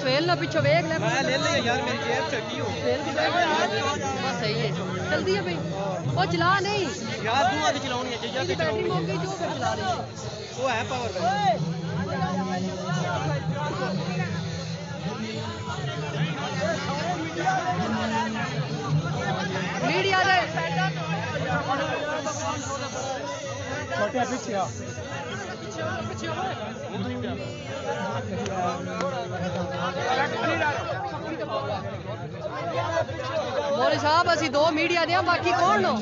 Swell ना पीछे वेख ले मैं ले लिया यार मेरी जेब छोटी हो बस सही है जल्दी है भाई वो चला नहीं यार तू आगे चलाऊंगी चाहिए तो बैटरी हो गई जो फिर चला रही है वो है पावर बैंक मीडिया दे छोटे पीछे मौलवी साहब असी दो मीडिया दे बाकी कौन हो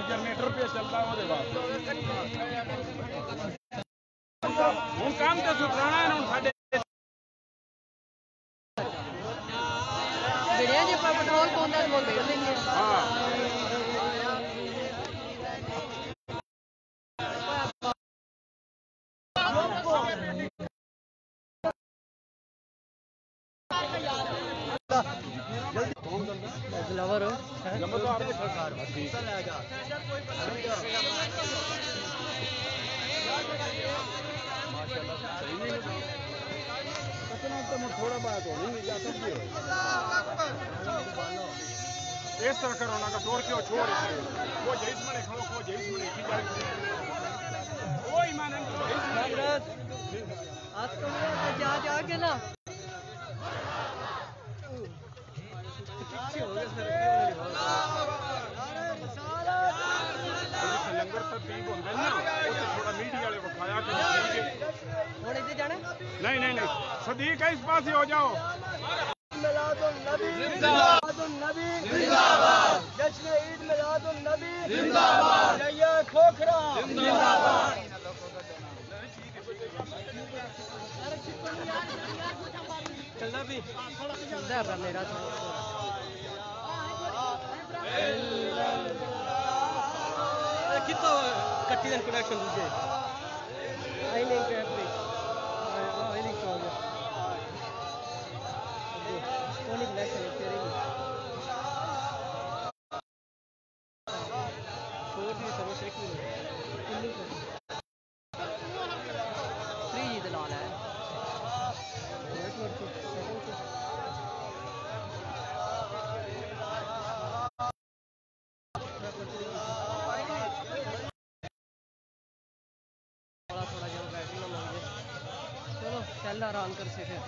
जनरेटर पे चलता हूँ काम तो सुधराना है पेट्रोल कौन दिलावर हो थोड़ा बात हो नहीं इस तरह करो ना का तोड़ क्यों छोड़ वो जैस मने खड़ो को जैस मने की जाए ओ ईमान आज तो जा के ना लंगर तरतीब होंगे ना उसे थोड़ा मीडिया वाले विखाया कि और इधर जाना नहीं सदीक है इस पास ही हो जाओ मिलादुन्नबी जिंदाबाद जश्न ईद मिलादुन्नबी जिंदाबाद जया खोखरा जिंदाबाद चलना भी चलता मेरा कितना कट्टी दिन कनेक्शन दूजे आई नहीं कर रही आई नहीं कर रही कौन ब्लैक है तेरे की छोड़ दी सब से की फ्री दलाल है नेटवर्क चल आराम कर से फिर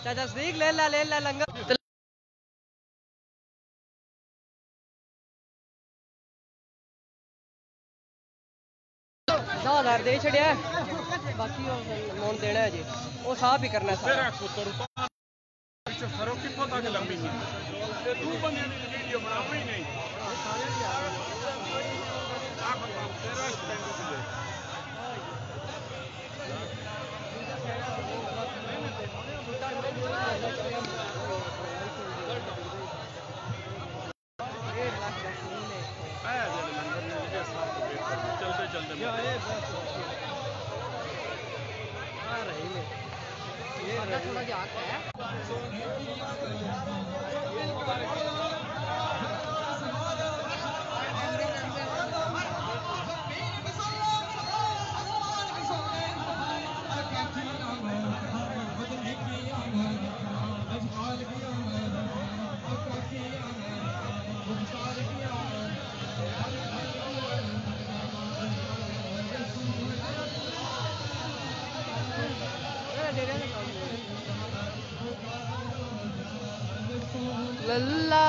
चाचा सदीक ले ला लंगर 10,000 दे छड़िया बाकी मोन देना है जी वो साफ ही करना है तेरा पुत्र फरोख कितों तक लंबी थी तू बंदे ने वीडियो बनाओ ही नहीं तेरा स्टैंड चलते थोड़ा जाग है लल्ला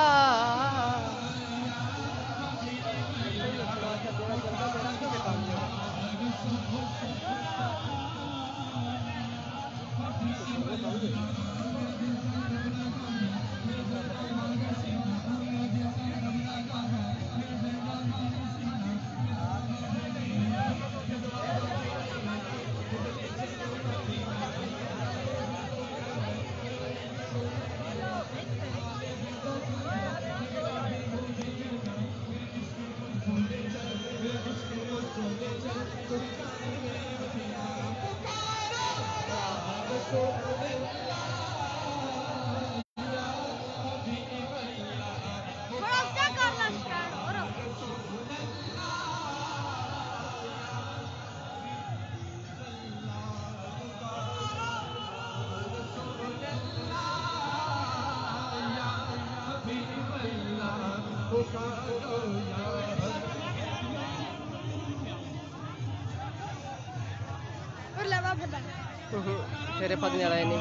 तेरे पगने वाला नहीं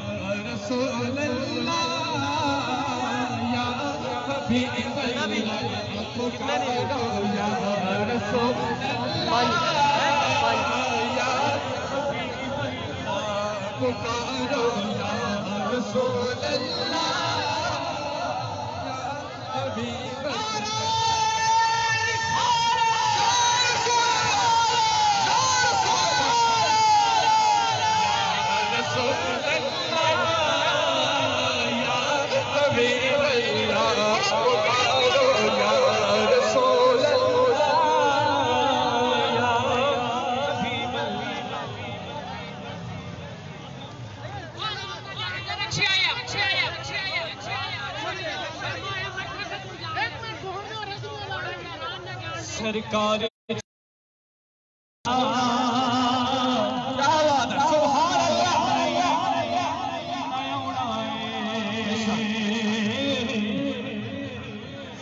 सरकार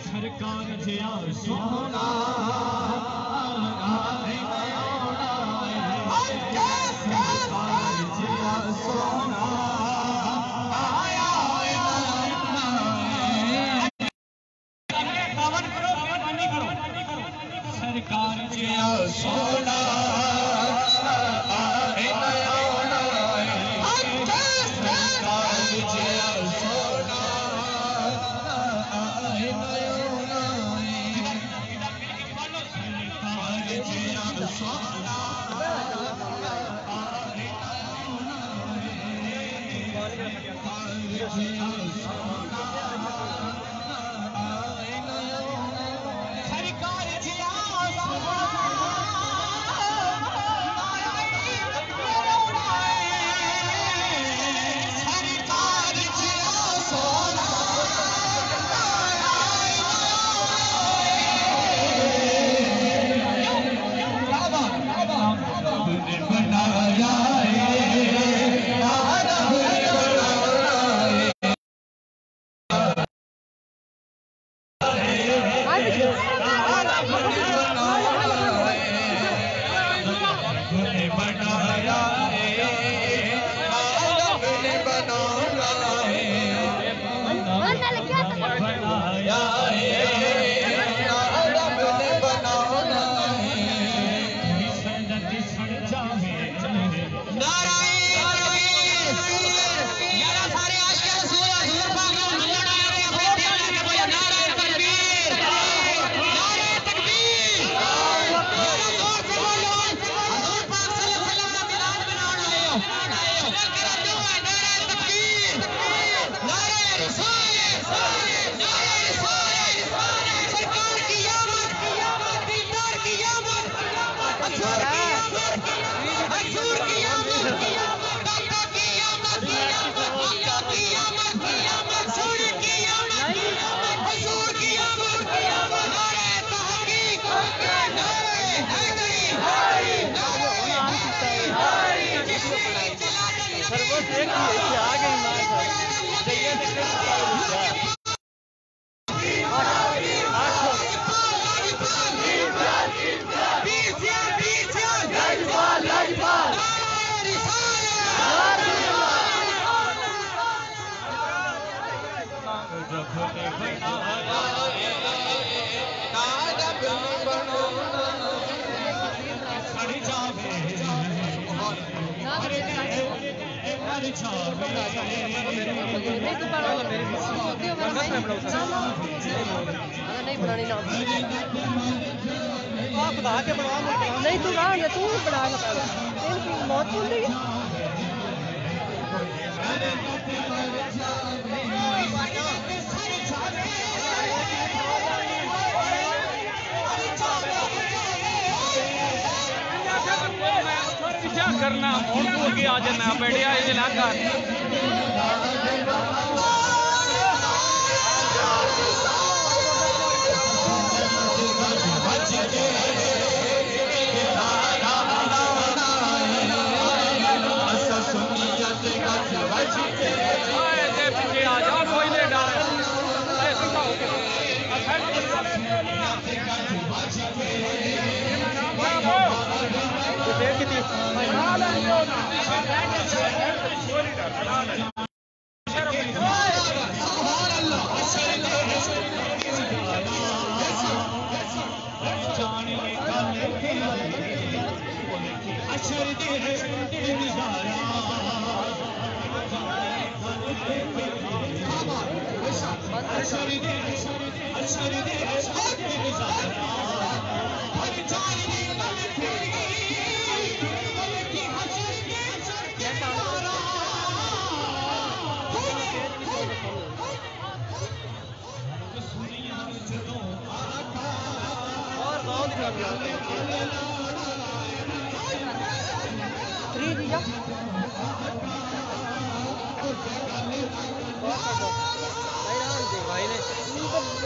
सरकार जिया सोना सरकार जिया सोना सरकार जिया सोना नहीं बनानी ना नहीं तू रहा तू बना मौत बोल रही है क्या करना और तू आगे आ जाना बैठिया इलाका पीछे आ जाओ कोई नहीं डाल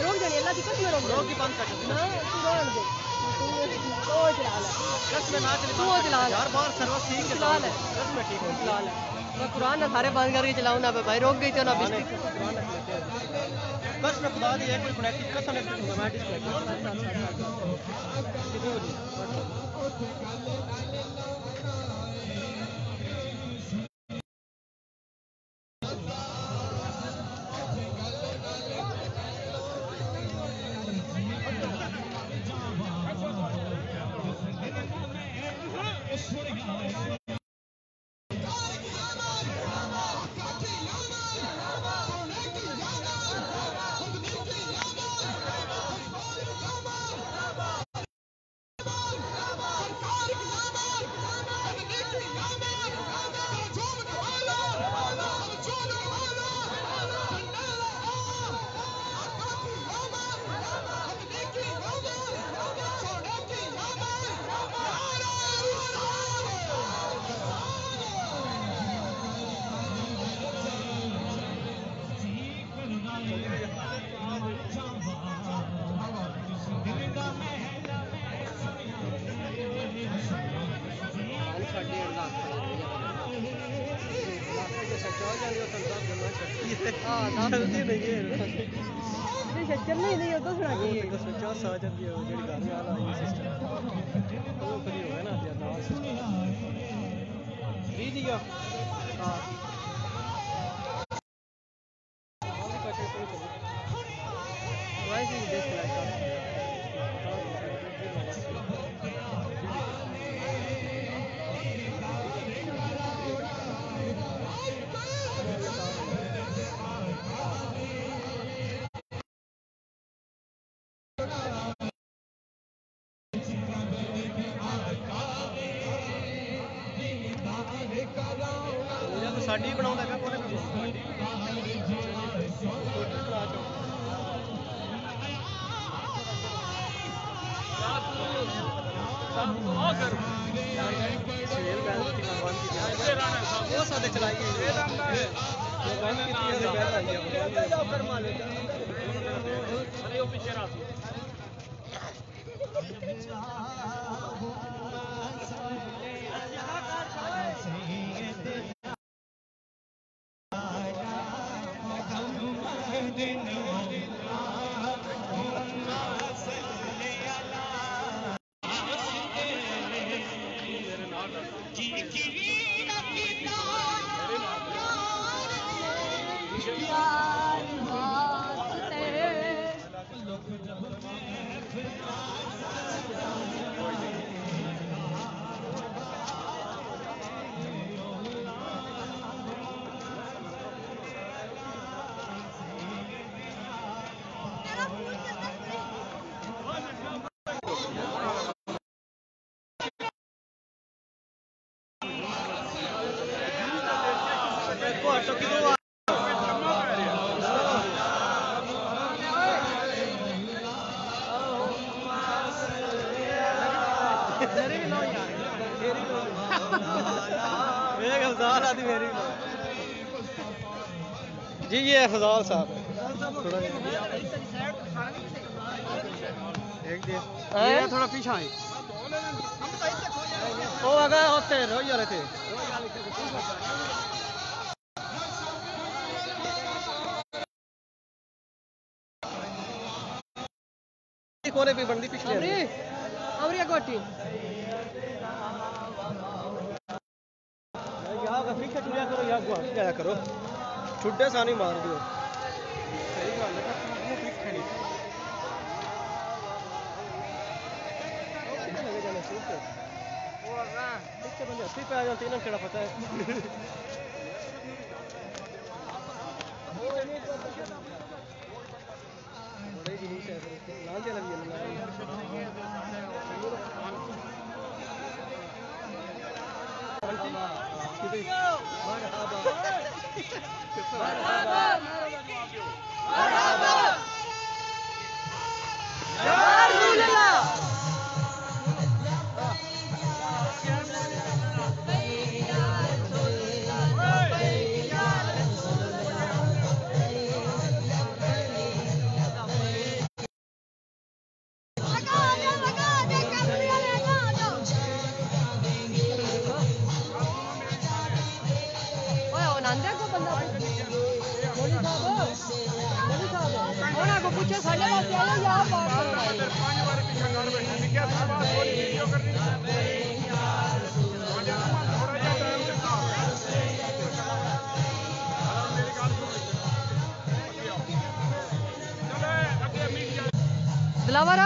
रोक जानी अल्लाह की कसम रोक की बंद कर ना तू रोक दे तू चला ले यार, बाहर सर्विस ठीक है, चला ले मैं ठीक हूं, चला ले। मैं कुरान ना सारे बंद करके चलाऊं ना भाई, रोक गई तो ना बिस्टिक बस मैं खुदा दी है कोई कनेक्ट कसम नहीं दूंगा मैं डिस्कनेक्ट चलने नहीं होता सुना के ये सोचा सा जब ये जेडी घर में आला ये सिस्टम वो फ्री हो गया ना यार ना सिस्टम फ्री दिया हां वैसे ही देख लाइक साडी बनाਉਂਦਾ ਹੈ ਕੋਨੇ वो सादे चलाएंगे अरे वो पीछे रहा जी ये फजाल साहब ये थोड़ा पीछे आए ओ अगर होते रहो यार थे कोने पे बंदी पिछले अमरी कोटी यहाँ का पीछे चुनिया करो यहाँ को जाया करो छुट्टे सानी मार दियो सही गल है वो पीछे नहीं लगे जाने छुट्टे वो ना पीछे बंदे अस्सी पे आ जाते हैं ना केड़ा पता है बड़े जुलूस है लाल दे लगी है मैं 5 बार पीछे कर बैठा नहीं क्या था बात थोड़ी वीडियो करनी थोड़ा जा टाइम देता मेरी गल सुन चले अगे मीडिया दिलावर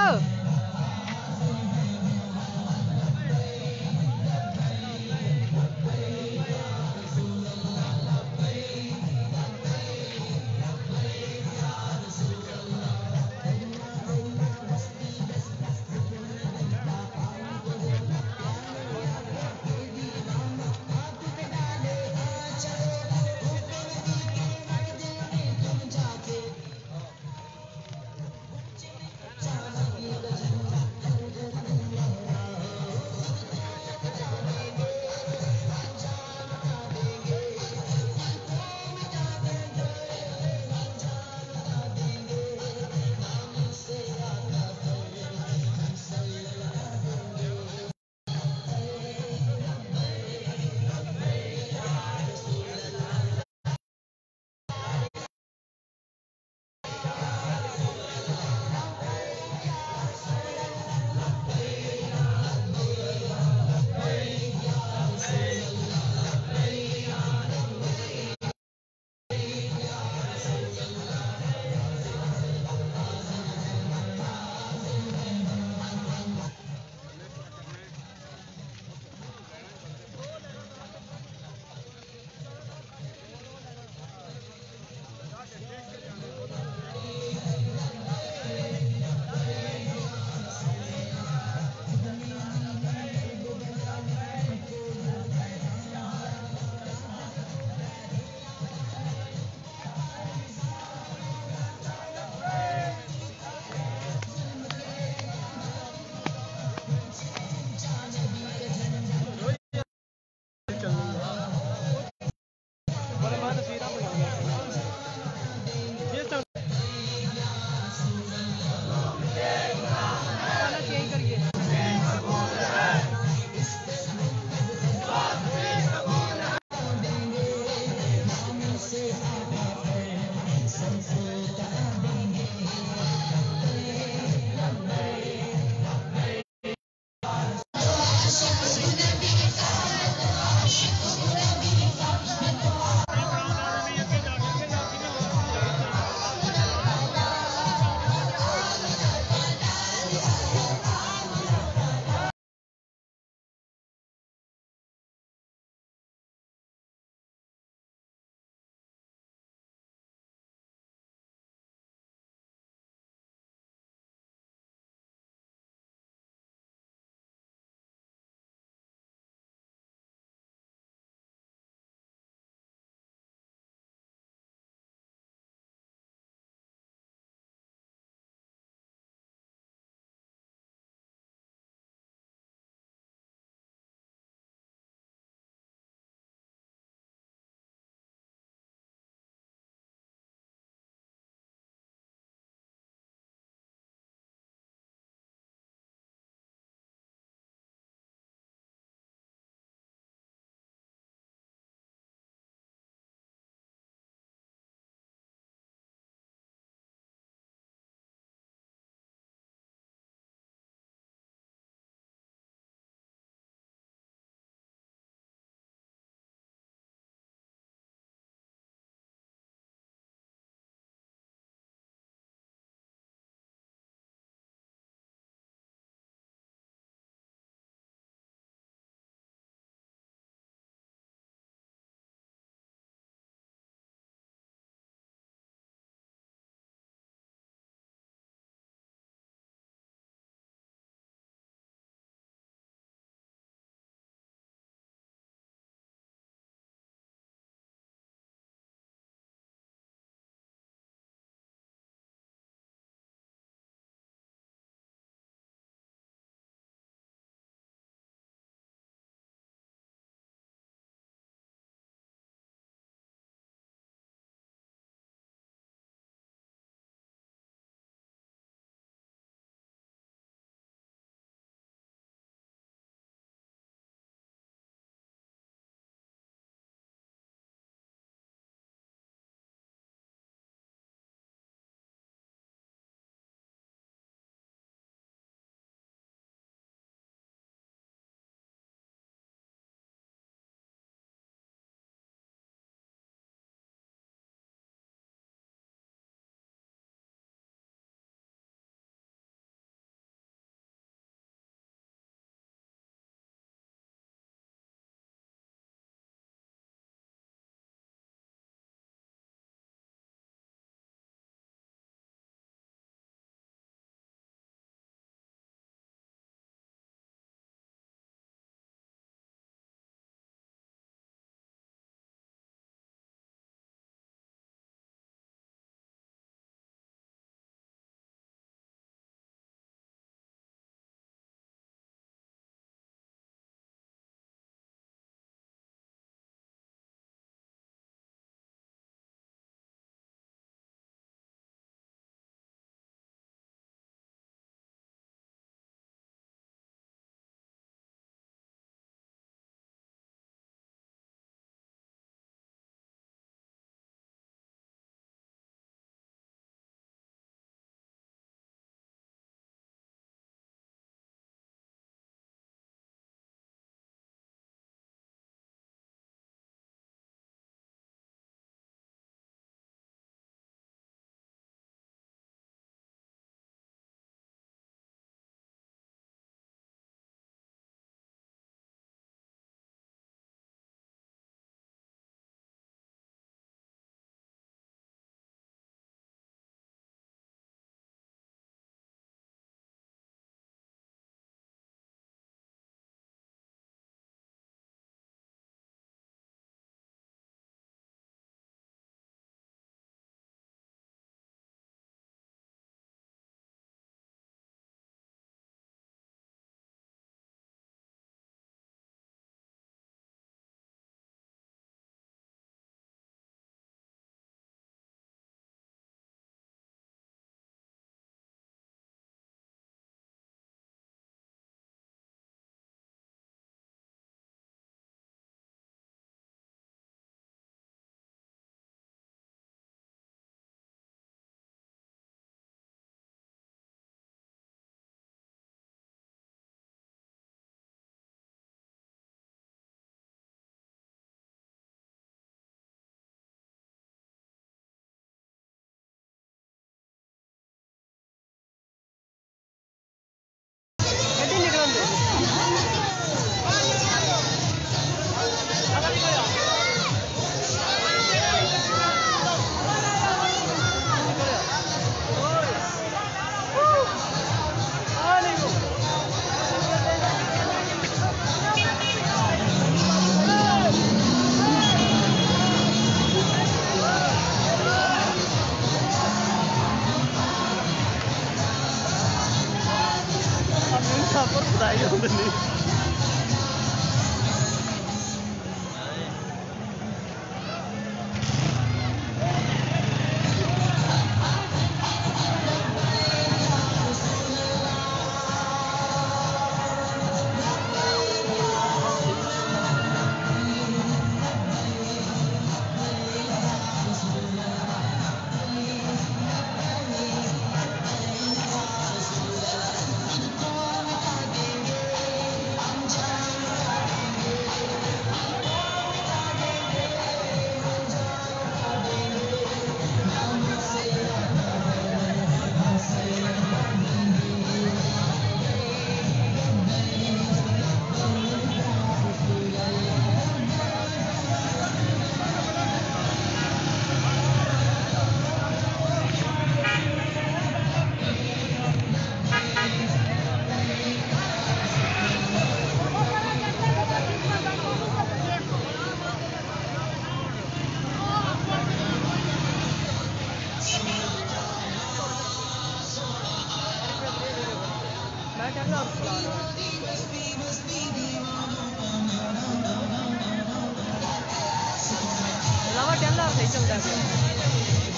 यार सही चलता है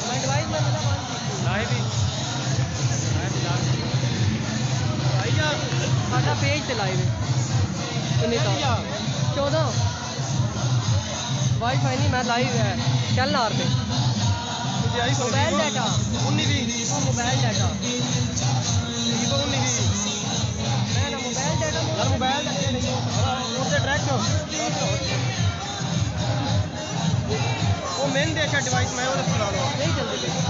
मैं डिवाइस में मिला लाइव ही भाई यार साडा पेज ते लाइव है कितनी तो 14 वाईफाई नहीं मैं लाइव है चल आर पे मोबाइल डाटा 19 मोबाइल डाटा मैं ना मोबाइल डाटा यार मोबाइल उससे ट्रैक वो मेन देखा डिवाइस मैं वो चला लो नहीं जल्दी जल्दी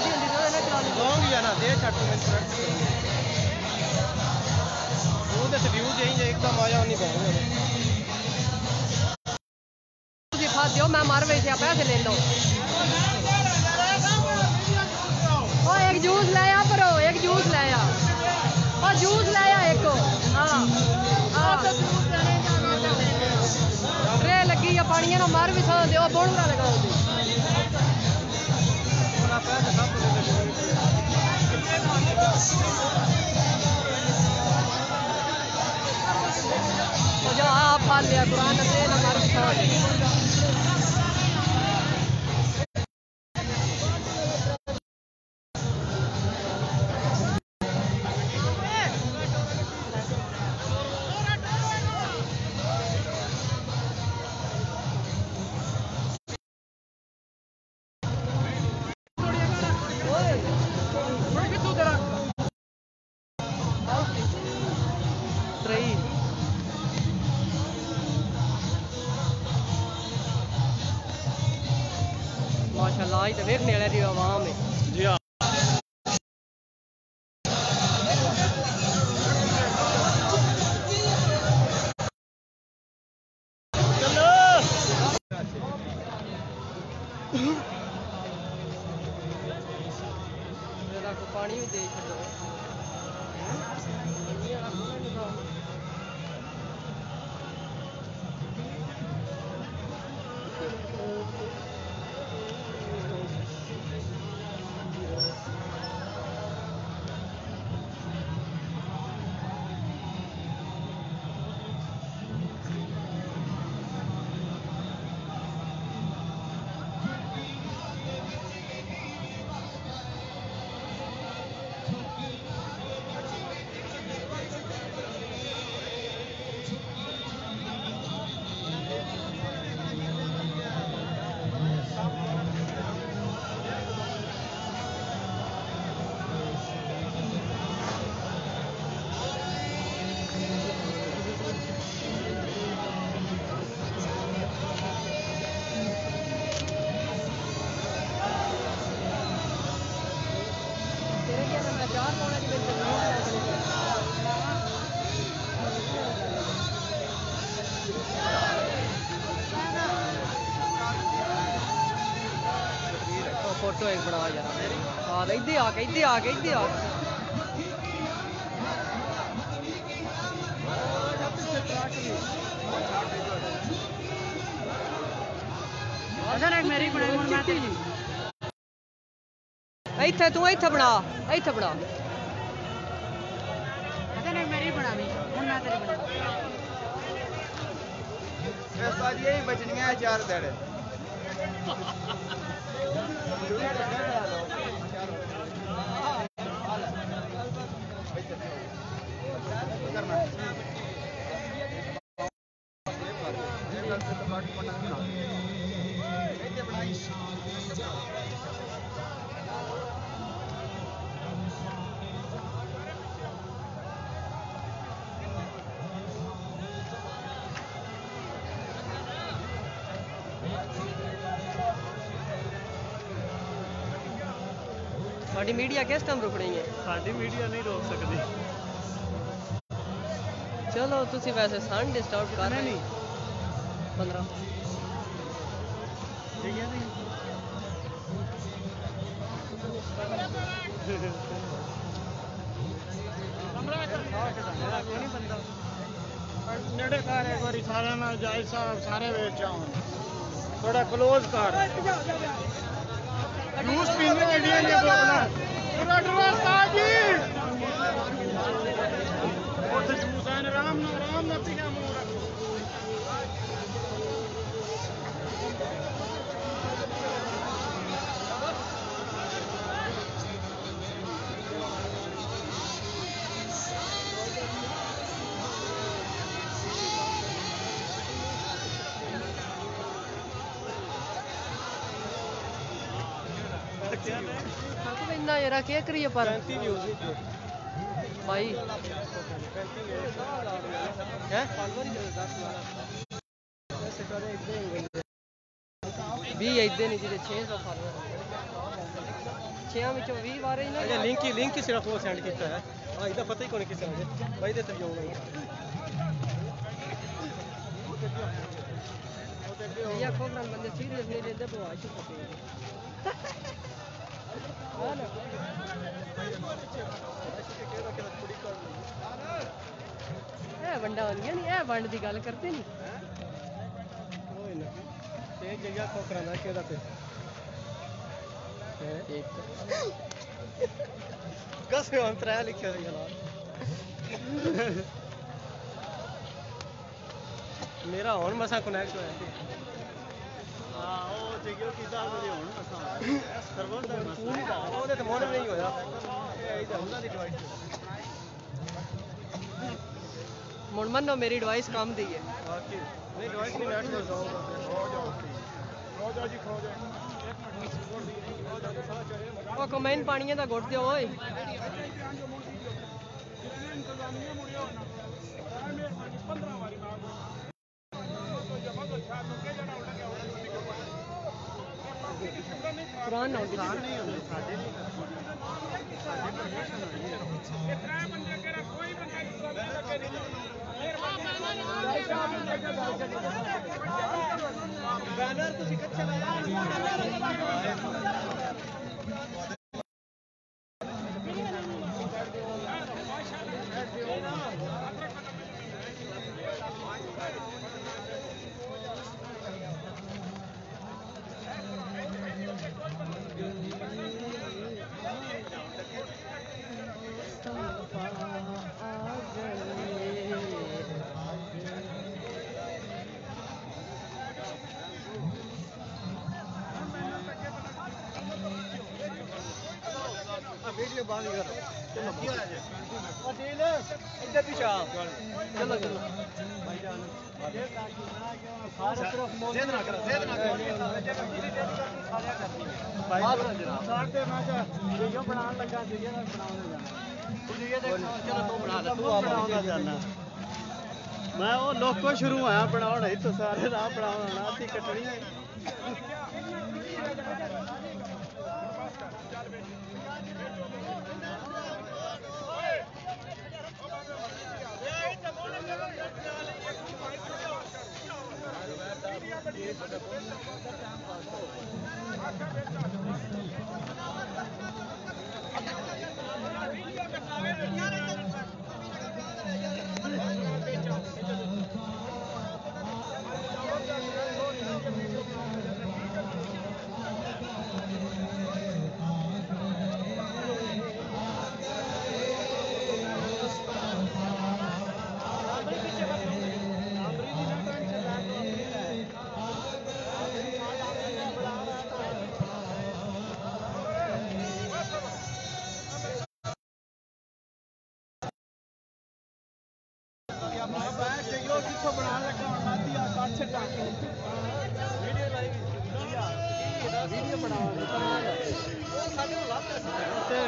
जल्दी तो ना चला लो लॉन्ग या ना दे छट में ट्रैक वो तो व्यू चाहिए एकदम आया नहीं पाऊंगा दिखा दियो मैं मार वैसे पैसे ले लो ओ एक जूस लाया करो एक जूस लाया ओ जूस लाया एक हां हां ट्रे लगी है पानी ना मार भी सा दो बोलूरा लगाओ दी पूरा पैसे सब तो जो आप पाल लिया कुरान से ना मार भी सा माशाल्लाह आज तो देखने वाले दी आवाम है जी हाँ पानी भी दे छो फोटो एक बना यार हां इधर आके इधर आके इधर आके अगर एक मेरी बना मैं ਇੱਥੇ ਤੂੰ ਇੱਥੇ ਬਣਾ ਅਗਰ ਇੱਕ ਮੇਰੀ ਬਣਾਵੀ ਹੁਣ ਮੈਂ ਤੇਰੀ ਬਣਾ ਇਹ ਸਾਰੀ ਹੀ ਬਚਣੀਆਂ ਚਾਰ ਦੇੜੇ ਸਾਡੀ ਮੀਡੀਆ ਕਿਸ ਟਾਈਮ ਰੁਕ ਰਹੀ ਹੈ ਸਾਡੀ ਮੀਡੀਆ ਨਹੀਂ ਰੋਕ ਸਕਦੀ ਚਲੋ ਤੁਸੀਂ ਵੈਸੇ ਸਨ ਡਿਸਟਰਬ ਕਰ ਰਹੇ ਨਹੀਂ 15 ਠੀਕ ਹੈ ਜੀ ਨੇੜੇ ਕਰ ਇੱਕ ਵਾਰੀ ਸਾਰਿਆਂ ਨਾਲ ਜਾਇ ਸਾਹਿਬ ਸਾਰੇ ਵੇਚ ਆਉਣ ਥੋੜਾ ক্লোਜ਼ ਕਰ ਜੂਸ ਪੀਣੇ ਦੀਆਂ ਨੇ ਬੋਤਲਾਂ ਪੂਰਾ ਡਰਵਾ ਸਾਜੀ ਉੱਥੇ ਜੂਸ ਆਣ ਆਰਾਮ ਨਾਲ ਪੀ ਕੇ ਮੂੰਹ ਰੱਖੋ तो इन्ना यार क्या करिए पर 35 व्यूज नहीं थे भाई 35 व्यूज हैं ऐसे करे एकदम 20 इधर नहीं जिते 600 फॉलोअर 6 ਵਿੱਚੋਂ 20 ਵਾਰੇ ਹੀ ਨਾ अच्छा लिंक ही सिर्फ वो सेंड किया है हां इदा पता ही कोनी किस तरह भाई दे ते जाऊंगा या खोगरान बंदे सीरियस नहीं लेते वो आज पके हां ना ए वंडा होनी नहीं ए वंड दी गल करते नहीं कोई ना ते जगह को कराना केदा पे एक कस पे अंतरा लिखे हुए जनाब मेरा हुन मसा कनेक्ट होया सी हां ओ जगह कीदा मेरे हुन मसा सर्वर दा मसा ओदे ते मोन नहीं होया ए इधर हुंदा दी डिवाइस मुन मनो मेरी डिवाइस काम दी है बाकी नहीं डिवाइस नहीं नेट पर जाऊंगा खो जाओ जी खो जाओ ओ कमेंट पानी दा गुट दियो ओए कुरान ना कुरान नहीं होंदे साडे नहीं बैनर ਤੁਸੀਂ ਕਿੱਥੇ ਲਾਇਆ वीडियो बंद करो चलो अदील इधर पीछे आओ चलो चलो भाईजान सारे तरफ ज़ेद ना करो भाई साथ दे ना जा वीडियो बनाने लगा वीडियो बनाने जाना तुझे ये देख चलो तू बना ले तू बनाना जाना मैं वो लोग को शुरू आया बनाने तो सारे राह बनाना थी कटनी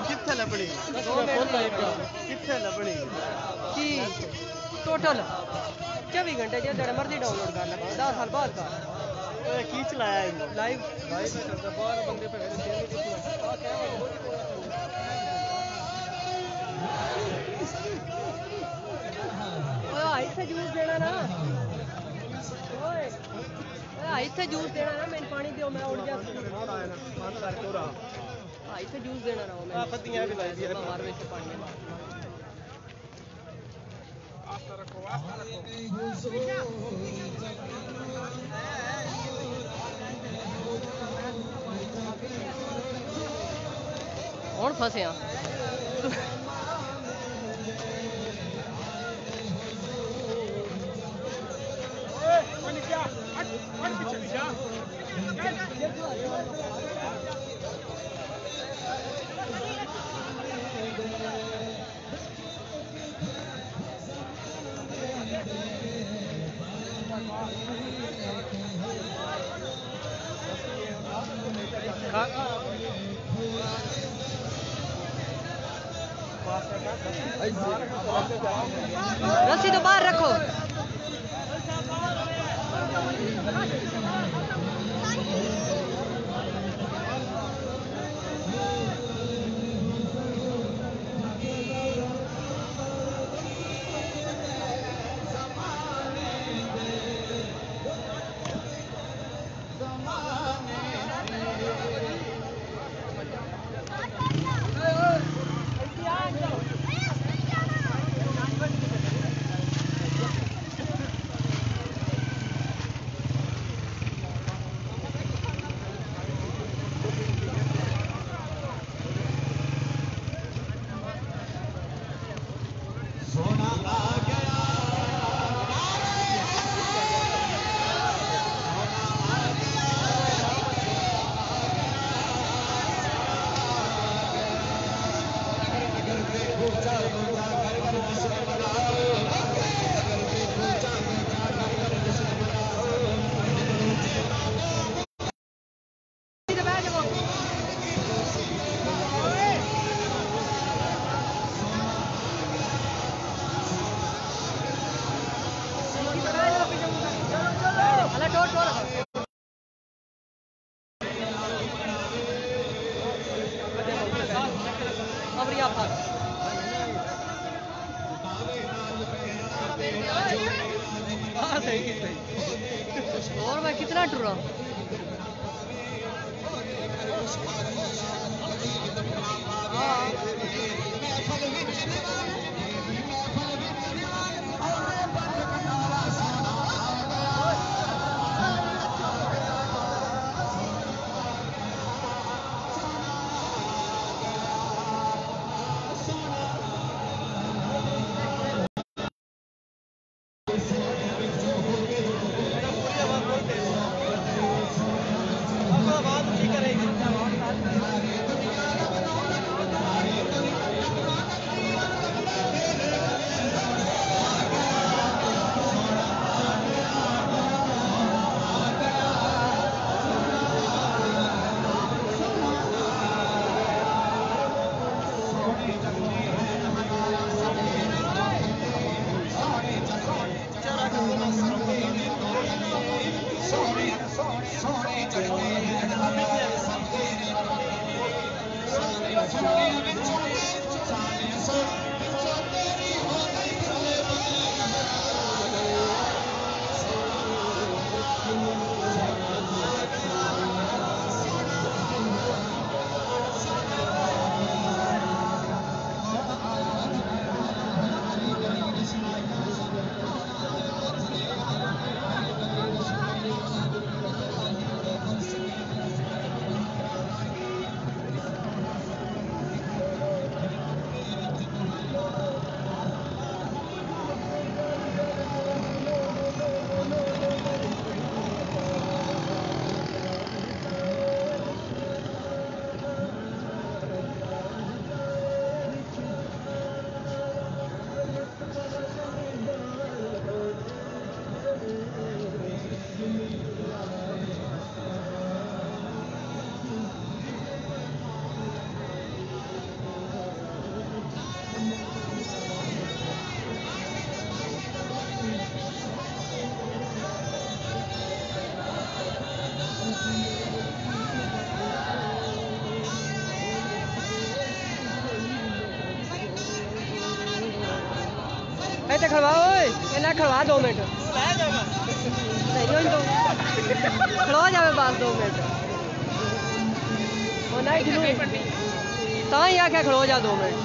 कित्थे लभनी कित्थे लभनी की टोटल 24 घंटे जेड़ा मर्जी डाउनलोड कर ले 10 साल बाद का की चलाया इनको लाइव भाई मैं करता बाहर बंदे पे मेरे तेल नहीं ओए इथे जूस देना ना ओए इथे जूस देना ना मैंने पानी दियो मैं उड़ गया बंद करके रहा इथे जूस देना ना मैं पत्तियां भी लाई दी बाहर में से पानी आस्था रखो आस्था रखो हुन फसिया रस्सी तो बाहर रखो। और मैं कितना टूरा ऐसे खड़वाओ, ये ना खड़वा 2 मिनट नहीं तो खड़वा जावे बस 2 मिनट वो नहीं ता ही आख्या खड़ो जा 2 मिनट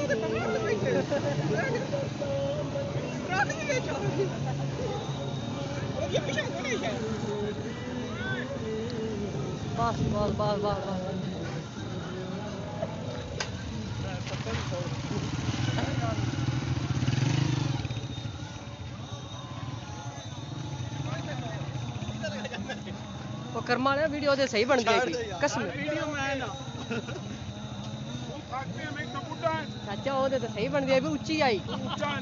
बस बस बस बस बस वो कर्मा ने वीडियो दे सही बन गई कसम वीडियो मैन चाचा वो तो सही बन गई भी उच्ची आई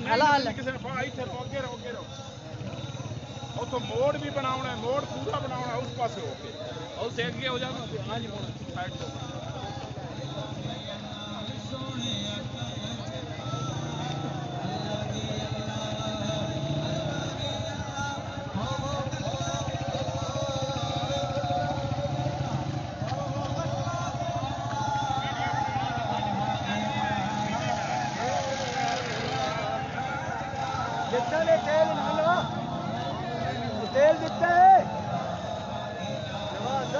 हला हला ਕਿਸੇ ਨੇ ਫਾ ਇੱਥੇ ਰੋ ਅੱਗੇ ਰੋ ਉਥੋਂ ਮੋੜ ਵੀ ਬਣਾਉਣਾ ਮੋੜ ਪੂਰਾ ਬਣਾਉਣਾ ਉਸ ਪਾਸੇ ਹੋ ਕੇ ਉਹ ਸੇ ਅੱਗੇ ਹੋ ਜਾਣਾ ਤੇ ਹਾਂਜੀ ਹੁਣ ਸਾਈਡ ਤੋਂ जितना ने तेल ना लो तेल दिता है नवाज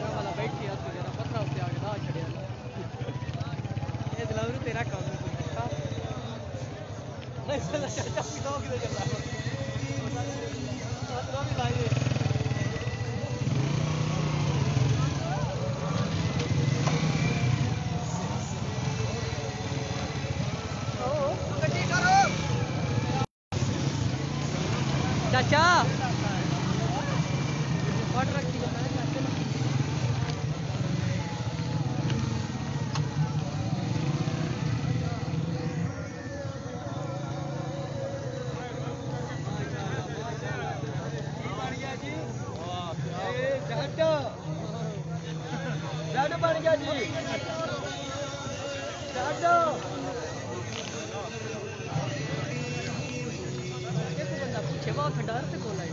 वाला बैठी है तो जरा पत्थर पे आके ना छड़िया ये दिलावरी तेरा काम है नहीं चला चाचा की दो किधर चल रहा है भी भाई चाचा वाटर रखी है मैंने चाचा ने जट बन गया जी जट पूछे बहुत डर से बोला है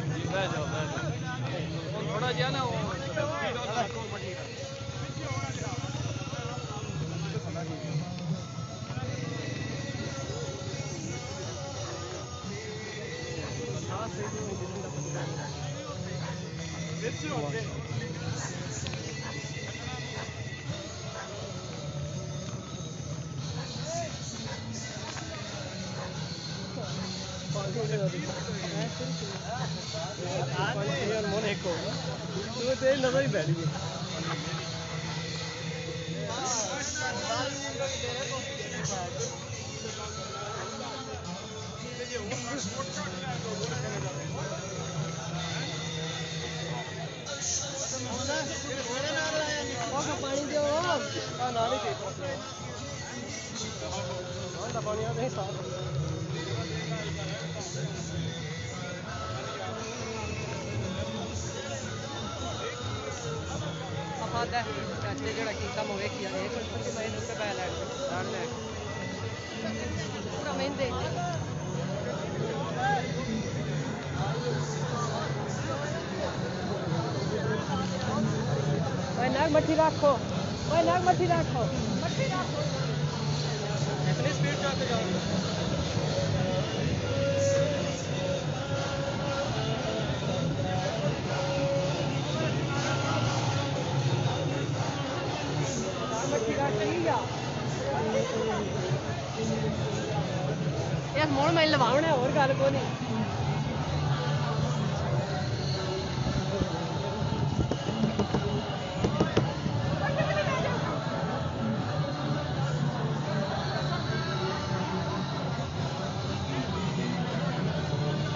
थोड़ा जिया ना नजर ही बैठी पानी दो नाली पानी नहीं साफ फादा चाचे जड़ा कीता मैं वेखिया एक मिनट मैं उससे पै लैंड पूरा मेहंदे भाई नाग मट्ठी रखो भाई नाग मट्ठी रखो इतनी स्पीड चलते जाओ यार मोड़ मैं लवावना और गल को नहीं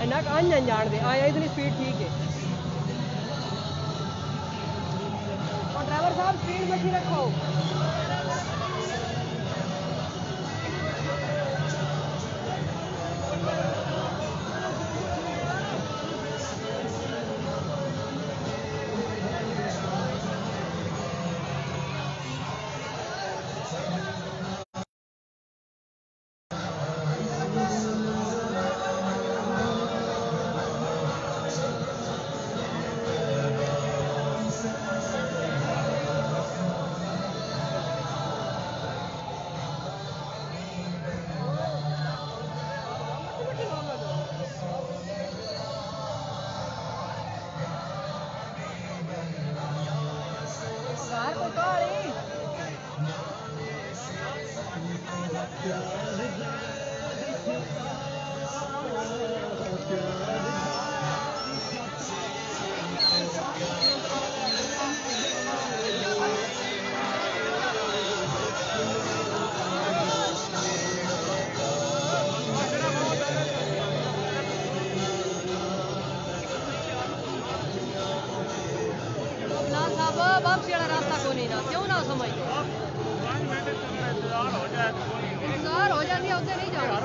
इन्ना कहां जान दे आया इतनी स्पीड ठीक है और ड्राइवर साहब स्पीड में ही रखो वापसी वाला रास्ता को नहीं ना क्यों ना समझते इंतजार हो जाती है उससे नहीं जाओ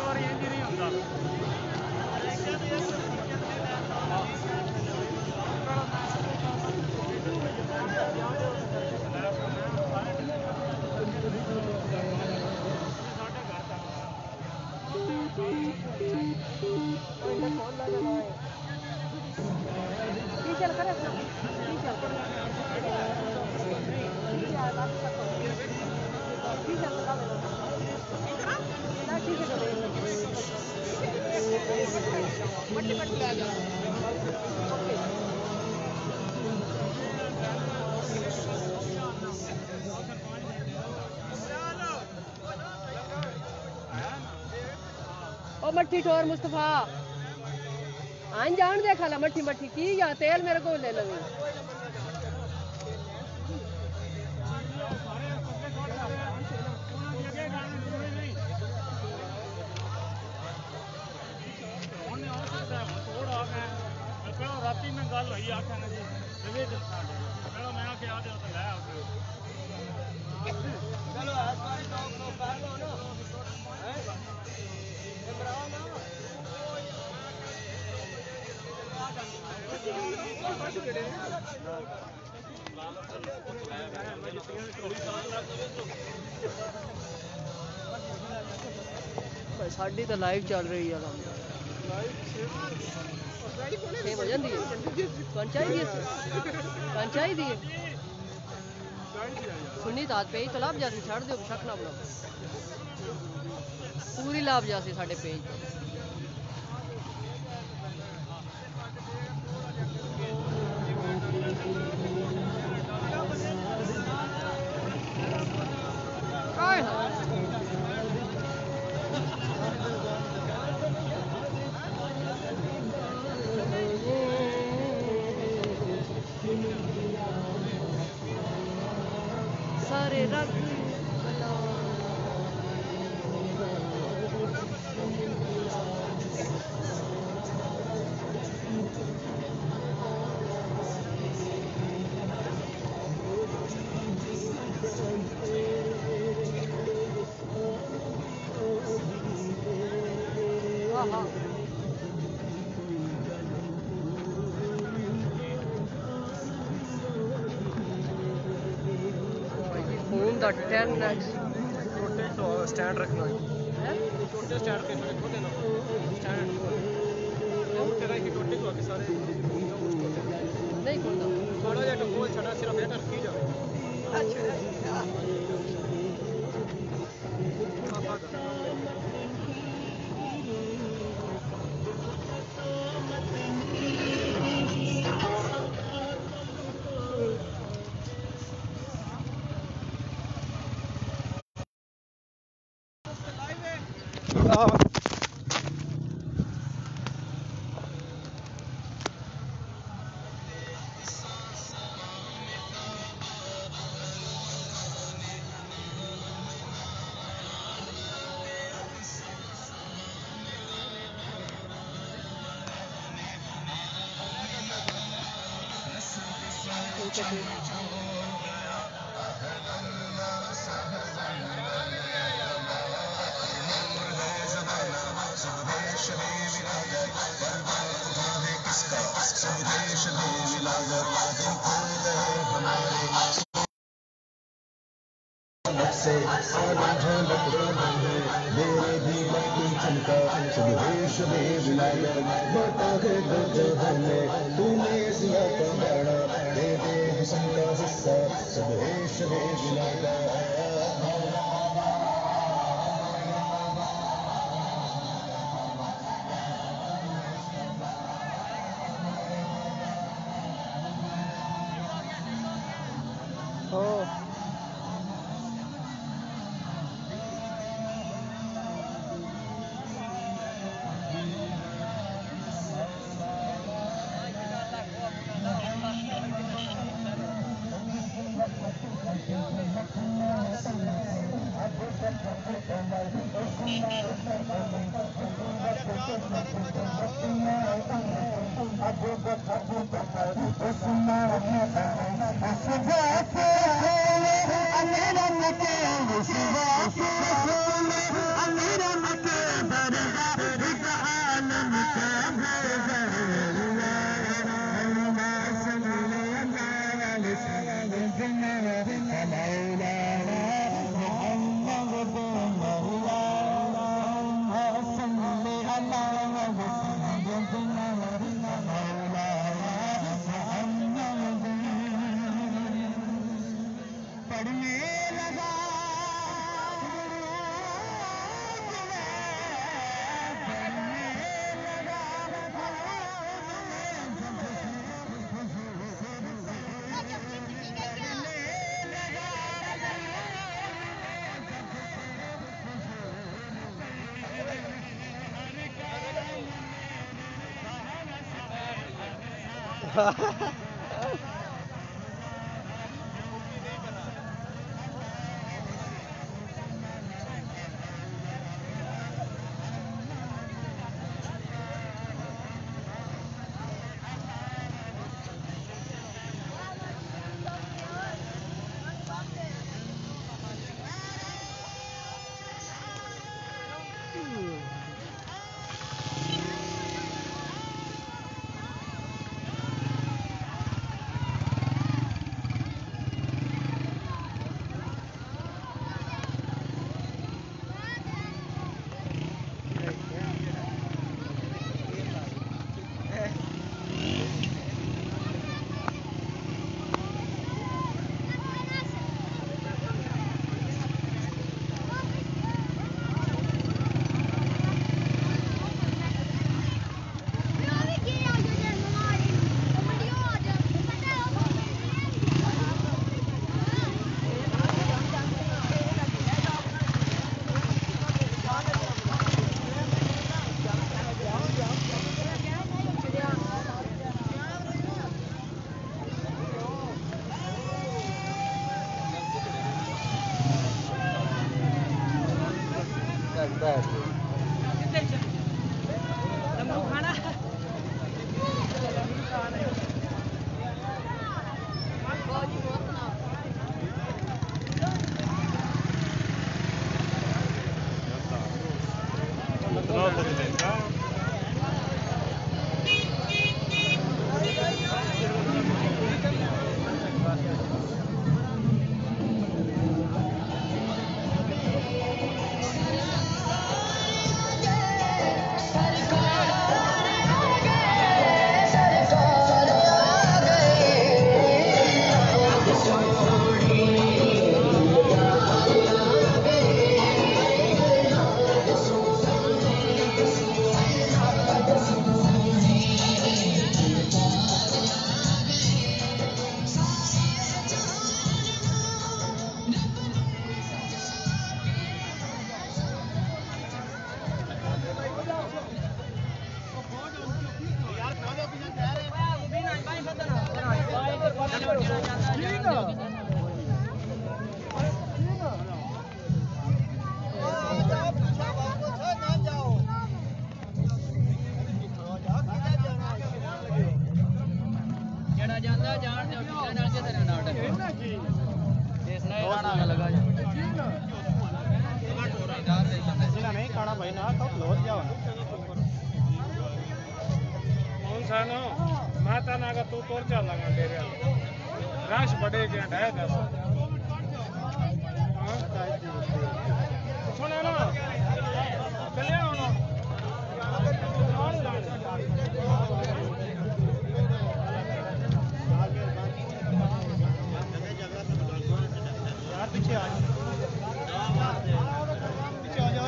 ओ मट्ठी ठोर मुस्तफा आन जान दे खाला मट्ठी मट्ठी की या तेल मेरे को ले लवी राती में गल हुई आखा जी चलो मैं आके आ तो लै चलो कर लो ना साड़ी तो लाइव चल रही है सेम हो जाती है कौन चाहिए कौन चाहिए सुनी तो हाथ पेज तो लाभ जाती छड़ दो शक ना बनाओ पूरी लाभ जाती साढ़े पेज सारे रंग फोन दा 10x छोटे स्टैंड रखना छोटे स्टैंड के छोटे ना स्टैंड तेरा ही छोटे को सारे नहीं खोलता थोड़ा जिहा टकोल छड़ा सिर्फ ये रखी जाए अच्छा से आना झलक मेरे भी मक्खी चमका सुबह सुबह विलायत बता है गजहने तूने सिया पहाड़ा दे दे हुस्न का हिस्सा सुबह सुबह विलायत माता नागा तू तोड़ चल लगा डेरे रश बड़े के है दस सुनो ना चले आओ ना यार पीछे आ पीछे आ जाओ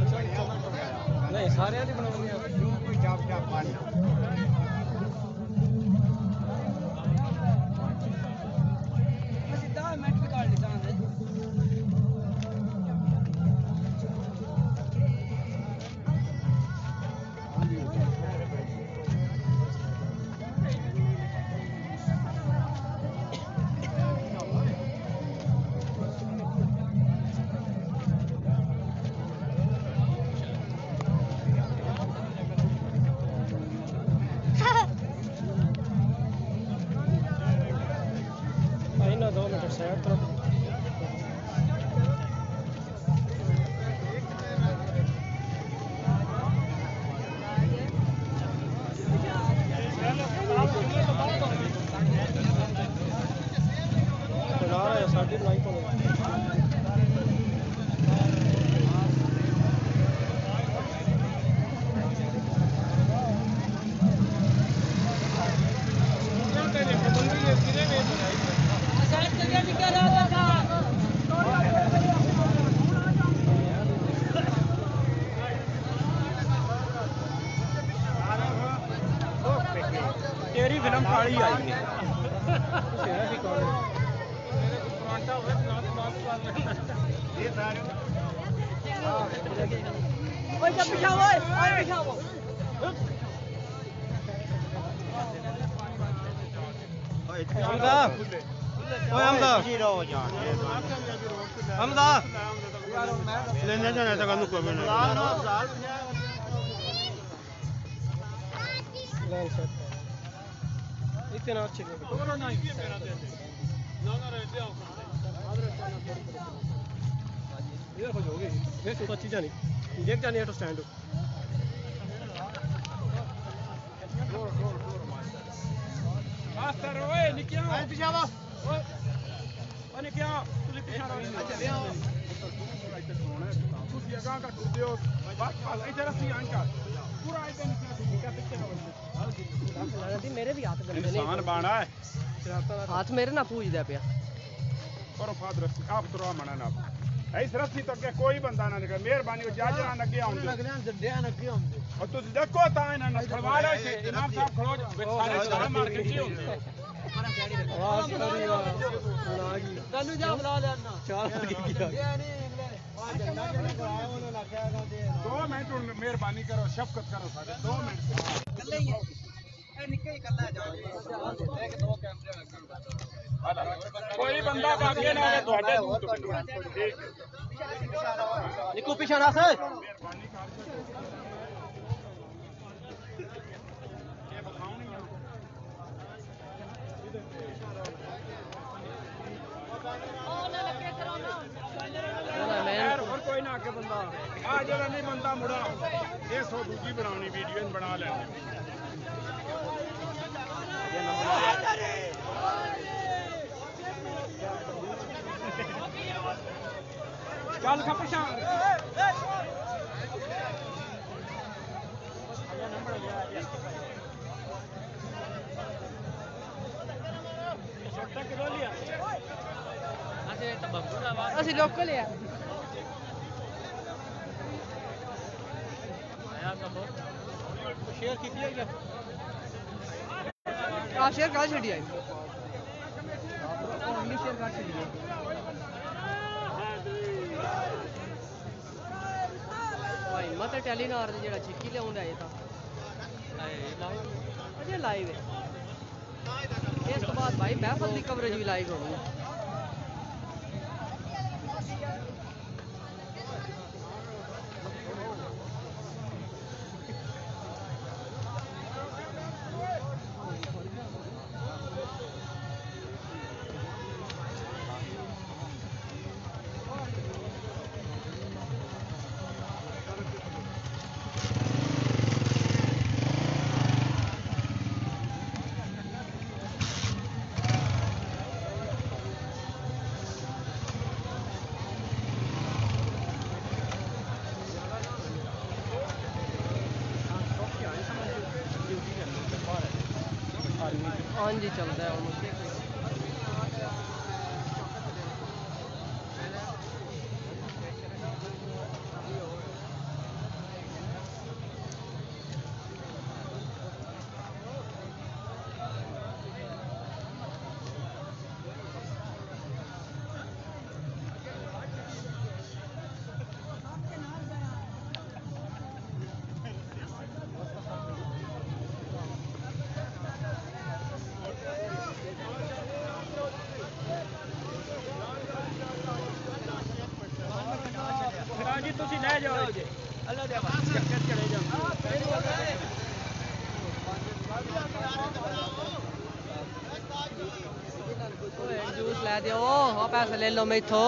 नहीं सारे दी बनाऊंगे कोई जाप जाप मारना सीधा मैट पे काट लेता हूं फिल्म काली आई है लेने जाने तक अनुको में इतना अच्छे ये हो जाओगे वैसे तो अच्छी जानी देख जानी है तो स्टैंड मास्टर ओए निकिया पीछे आओ ओए निकिया तुझे पीछे आओ तुझे अगा का दियो बस इधर से आंका पूरा इधर निकल पीछे आओ मेरे भी हाथ गंदे ने इंसान बाना है हाथ मेरे ना पूजदा पिया करो फादर आप तो मना ना ऐस रस्सी तो के कोई बंदा ना निकल मेहरबानी हो जा जा नगे आउंदे और तू देखो ता इना न खड़वाड़ा से इमाम साहब खड़ो सारे सारा मार के की होंदे आवाज करी लागी तन्नू जा बुला ले अन्ना चार की किया 2 मिनट मेहरबानी करो शफकत करो सारे 2 मिनट कल्ले ही है ए निके ही कल्ला जा एक दो कैमरे कोई बंदा भागे ना आवे ਤੁਹਾਡੇ दूर तो ठीक निको पीछे ना से मेहरबानी कर ये बताऊंगी और कोई ना आके बंदा आ जरा नहीं बंदा मुड़ा ये सो दूसरी बनानी वीडियो बना लेने चल खपशा ਅਸੀਂ ਲੋਕਲ ਆ शेयर की किया क्या ਆ ਸ਼ੇਅਰ ਕਰ ਛੱਡੀ ਆਈ ਇੰਗਲਿਸ਼ ਸ਼ੇਅਰ ਕਰ ਛੱਡੀ ਭਾਈ ਮਤ ਟੈਲੀਨਾਰ ਦੇ ਜਿਹੜਾ ਚਿੱਕੀ ਲਿਆਉਂਦਾ ਇਹ ਤਾਂ ਅਜੇ ਲਾਈਵ ਹੈ ਇਸ ਤੋਂ ਬਾਅਦ ਭਾਈ ਮਹਿਫਲ ਦੀ ਕਵਰੇਜ ਵੀ ਲਾਈਵ ਹੋਣੀ ਹੈ हाँ जी चलता है जी तुसी ले जाओ जी अल्लाह दे चक्कर चले जाओ जूस लै दियो आ पैसे ले लो मैथो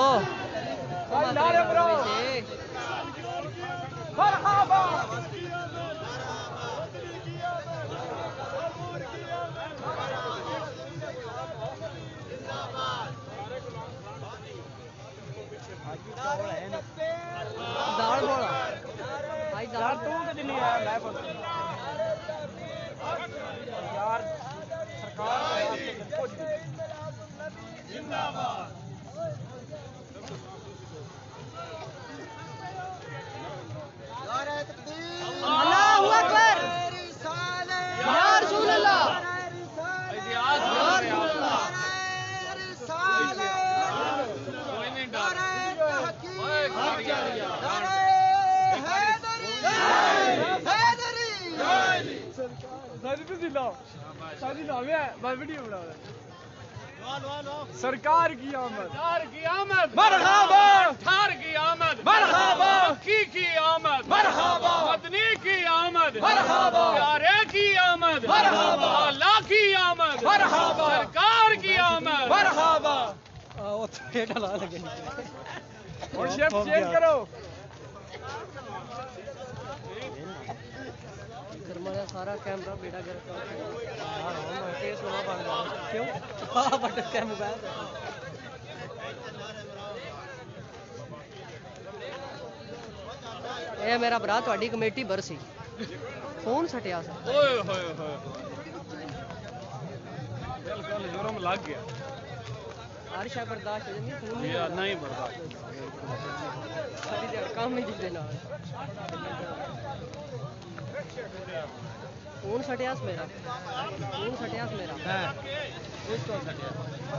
दाल बोला भाई दाल तू कदी नहीं आया मैं यार सरकार कुछ जिंदाबाद अल्लाहू अकबर या रसूल अल्लाह सारी नाम है मैं वीडियो बना रहा सरकार की आमद मरहबा ठार की आमद मरहबा की आमद मरहबा मदनी की आमद मरहबा प्यारे की आमद मरहबा अल्लाह की आमद मरहबा सरकार की आमद मरहबा ओ थोड़े डला लगे और शेफ चेंज करो हमारा सारा कैमरा बेड़ा गर्क केस होना बंद क्यों हां बट कैमरा ए मेरा भरा ਤੁਹਾਡੀ कमेटी बरसी फोन सटिया सा ओए होए होए बिल्कुल जुर्म लग गया हर शय बर्दाश्त हो जानी फोन नहीं बर्दाश्त सारी दिहाड़ी काम ही जिदे नाल फोन सटियास मेरा हां इसको सटिया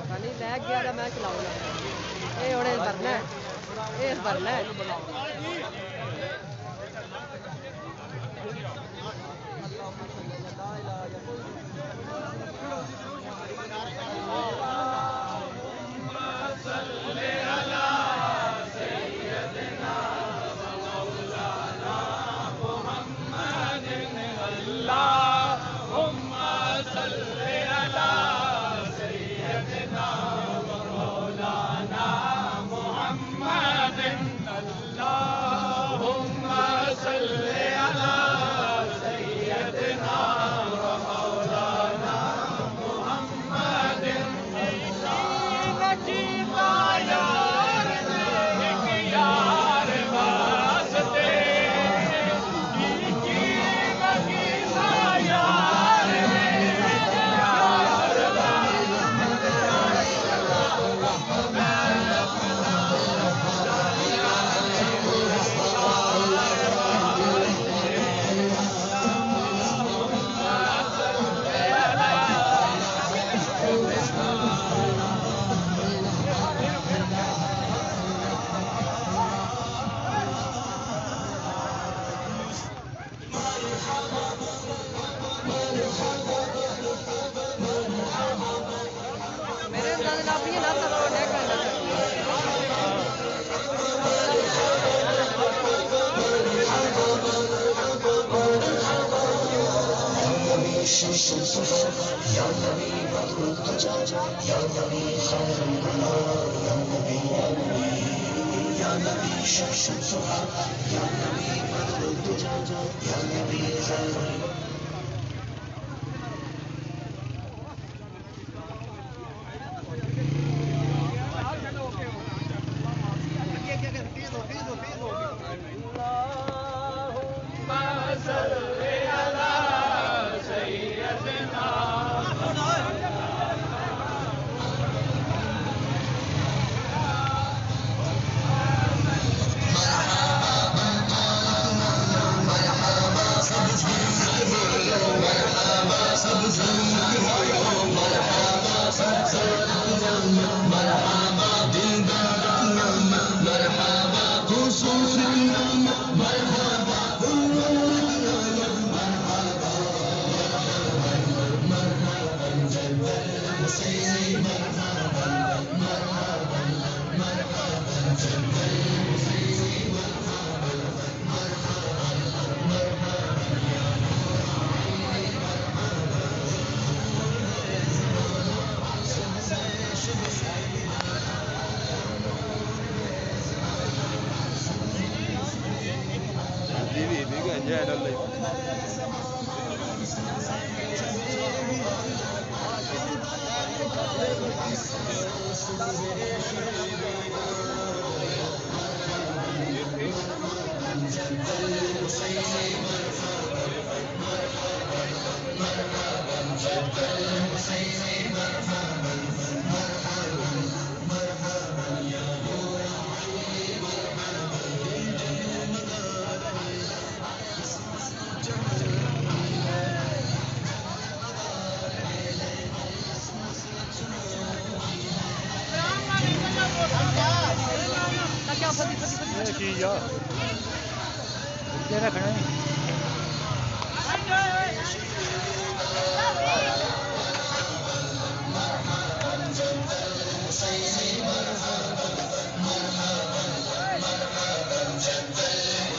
खाली लैग गया था मैं चलाऊंगा ए ओड़े भरना है रखना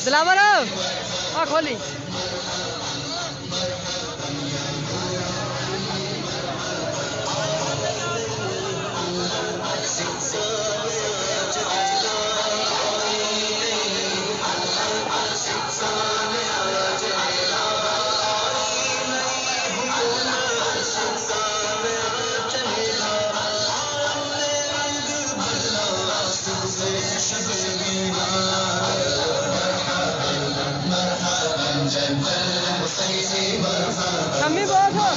दिलावर आ खोली कमी बहुत हो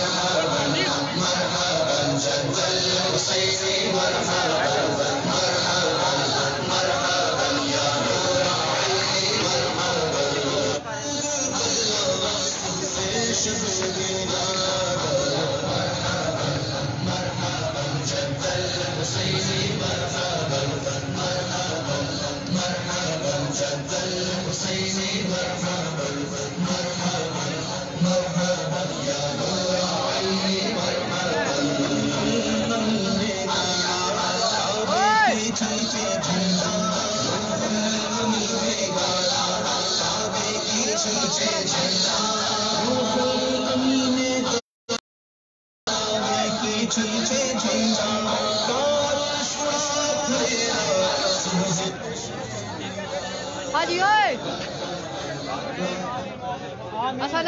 हाजी ओए असल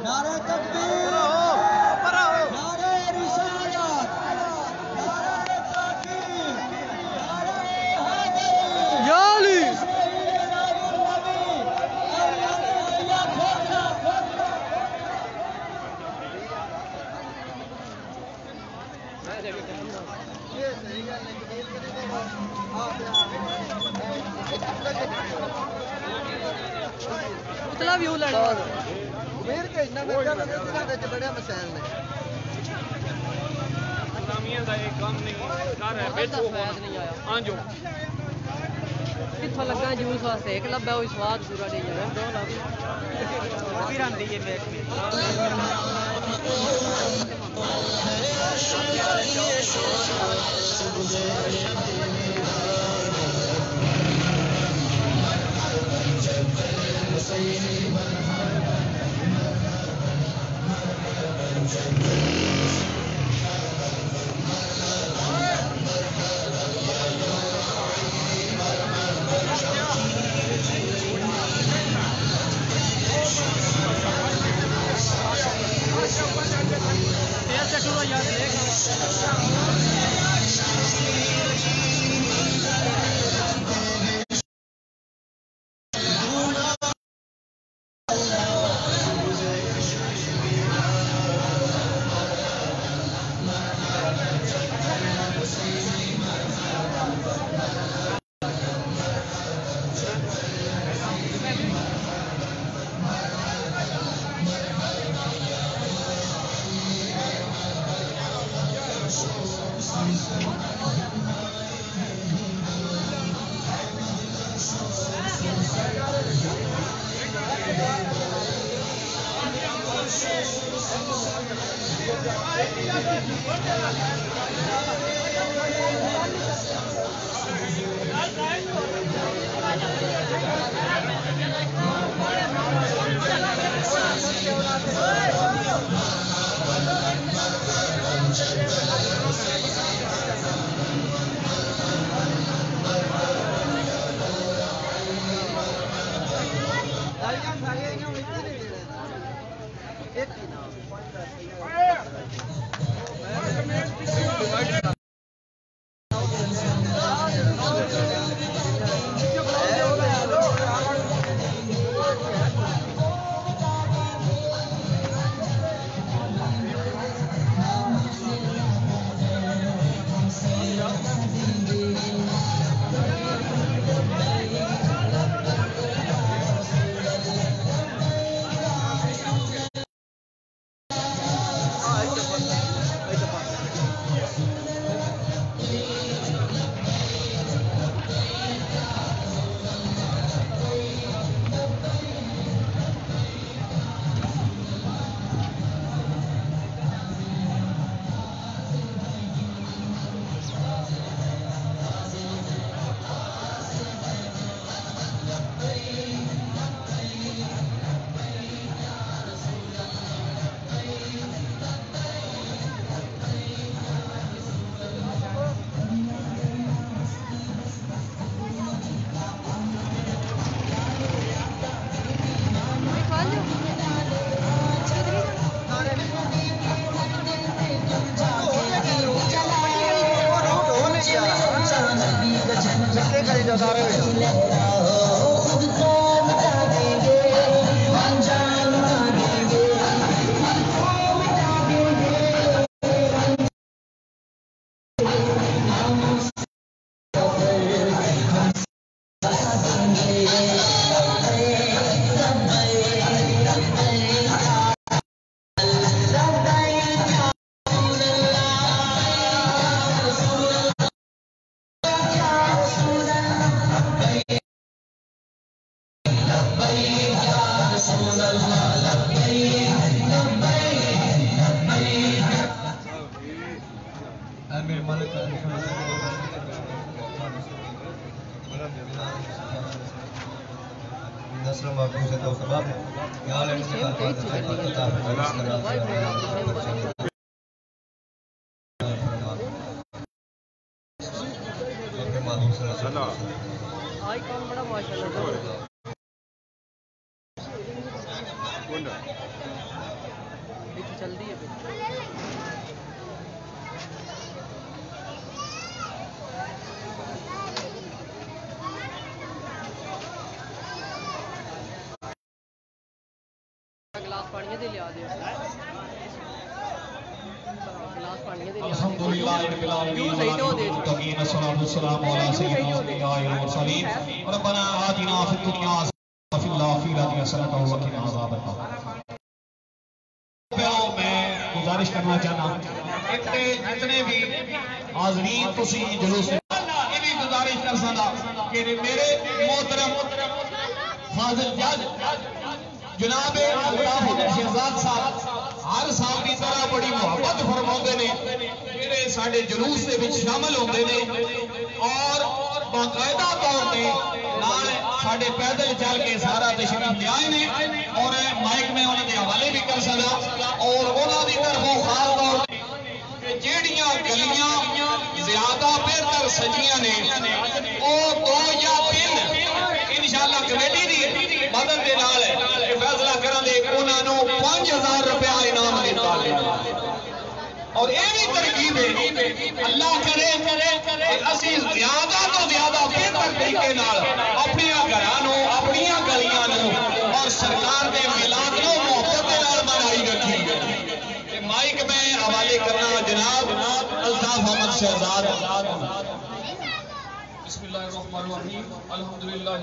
नारे तकबीर नारे रिसालत नारे ताकीर नारे हैदरी याली उतला व्यू लड़ा मेर के इन्ना बड़े मसाइल ने इस्लामिया का एक काम नहीं कर है बैठो नहीं आया हाँ जो कित्थों लगा जूस वास्ते एक लब्बा कोई स्वाद पूरा नहीं है दो लग फिर आंदी है बैठ में आईकॉन बड़ा माशाल्लाह चल रही है गिलास पानी दे लिया दे गिलास पानी दे लिया अल्हम्दुलिल्लाह रब्बिल आलमीन मुत्तकीन सल्लल्लाहु अलैहि वसल्लम रब्बना आतिना फिद दुनिया व फिल आखिरति हसनतन व क़िना अज़ाबन्नार। मैं गुजारिश करना चाहना इतने जितने भी हाज़रीन तुसी जुलूस ये भी गुजारिश कर सकदा कि मेरे मोहतरम फाजिल जज जनाब अल्ताफ हुसैन शहजाद साहब हर साल की तरह बड़ी मुहब्बत फरमाते ने जेड़े साडे जुलूस दे विच शामिल होंदे ने और बाकायदा तौर पे नाल साडे पैदल चल के सारा तशरीफ ले आए ने और माइक में उन्हां दे हवाले भी कर सकदा और उन्हां दी तरफों खास तौर पे जेड़ियां गलियां ज्यादा बेहतर सजियां ने ओ 2 या 3 इंशाअल्लाह कमेटी दी मदद दे नाल फैसला करांगे उन्हां नूं 5000 रुपया इनाम दिता जाएगा और ये भी तरकीब है अल्लाह करे असी ज्यादा तो ज्यादा बेहतर तरीके नाल अपने घरां नूं अपनी गलियां नूं और सरकार दे मिलाद नूं मोहब्बत दे नाल बनाई रखी। माइक में हवाले करना जनाब अल्ताफ अहमद शहजाद। बिस्मिल्लाहिर्रहमानिर्रहीम अल्हम्दुलिल्लाह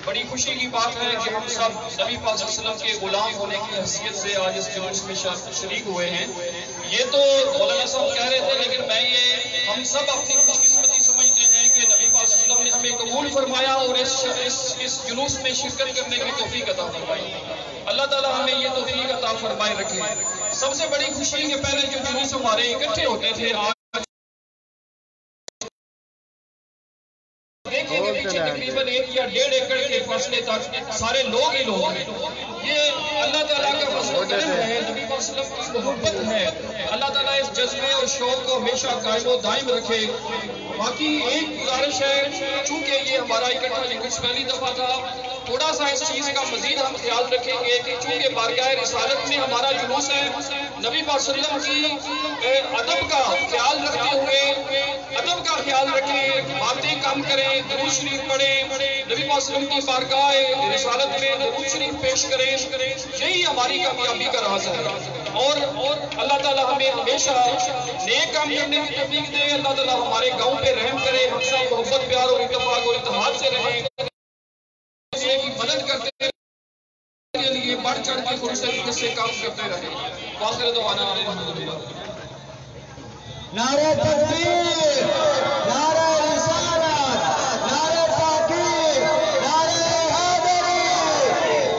बड़ी खुशी की बात है कि हम सब नबी पाक सल्लल्लाहु अलैहि वसल्लम के गुलाम होने की हैसियत से आज इस जुलूस में शरीक हुए हैं। ये तो मौलाना साहब कह रहे थे लेकिन मैं ये हम सब अपनी खुशकिस्मती समझते हैं कि नबी पाक सल्लल्लाहु अलैहि वसल्लम ने हमें कबूल फरमाया और इस जुलूस में शिरकत करने की तौफीक अता फरमाई। अल्लाह ताला हमें ये तौफीक अता फरमाए रखे। सबसे बड़ी खुशी के पहले जो जुलूस हमारे इकट्ठे होते थे आज देखेंगे पीछे तकरीबन 1 या 1.5 एकड़ के फासले तक सारे लोग ही लोग हैं। ये अल्लाह ताला का फज़ल करम है, नबी पाक सल्लल्लाहु अलैहि वसल्लम की मोहब्बत है। अल्लाह ताला इस जज्बे और शौक को हमेशा कायम और दायम रखे। बाकी एक गुजारिश है, चूंकि ये हमारा इकट्ठा जुलूस पहली दफा था, थोड़ा सा इस चीज का मजीद हम ख्याल रखेंगे कि चूंकि बारगाह रिसालत में हमारा जुलूस है, नबी पाक सल्लल्लाहु अलैहि वसल्लम की अदब का ख्याल रखते हुए अदब का ख्याल रखें, बातें कम करें, दुरूद शरीफ पढ़ें, नबी पाक सल्लल्लाहु अलैहि वसल्लम की बारगाह रिसालत में दुरूद शरीफ पेश करें। यही हमारी कामयाबी का राज है और अल्लाह ताला हमें हमेशा नेक काम करने की तौफीक दे। अल्लाह ताला हमारे गांव पे रहम करे, हम सब मोहब्बत प्यार और इत्तेफाक और इत्तेहाद से रहें, की मदद करते के लिए बढ़ चढ़ के खुद से काम करते रहें। वाखिर दुआना अल्हम्दुलिल्लाह। नारे तकबीर, नारे रिसालत, नारे ताकीर, नारे हैदरी।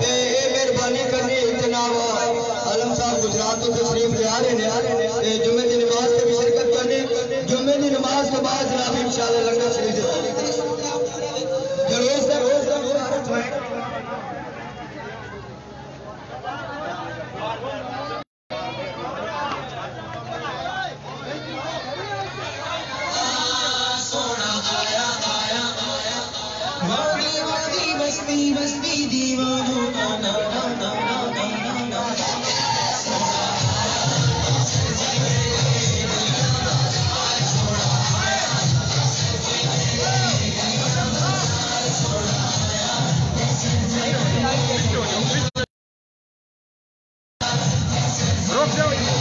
ते मेहरबानी करनी जनाब आलम साहब गुजरात तो तशरीफ ले आ रहे ने ते जुम्मे दी नमाज ते भी शिरकत करनी। जुम्मे दी नमाज के बाद जनाब इंशाअल्लाह लंगर शरीफ जरूर से रोज बस्ती बस्ती दीवानों का ना ना ना ना ना ना रुक जाओ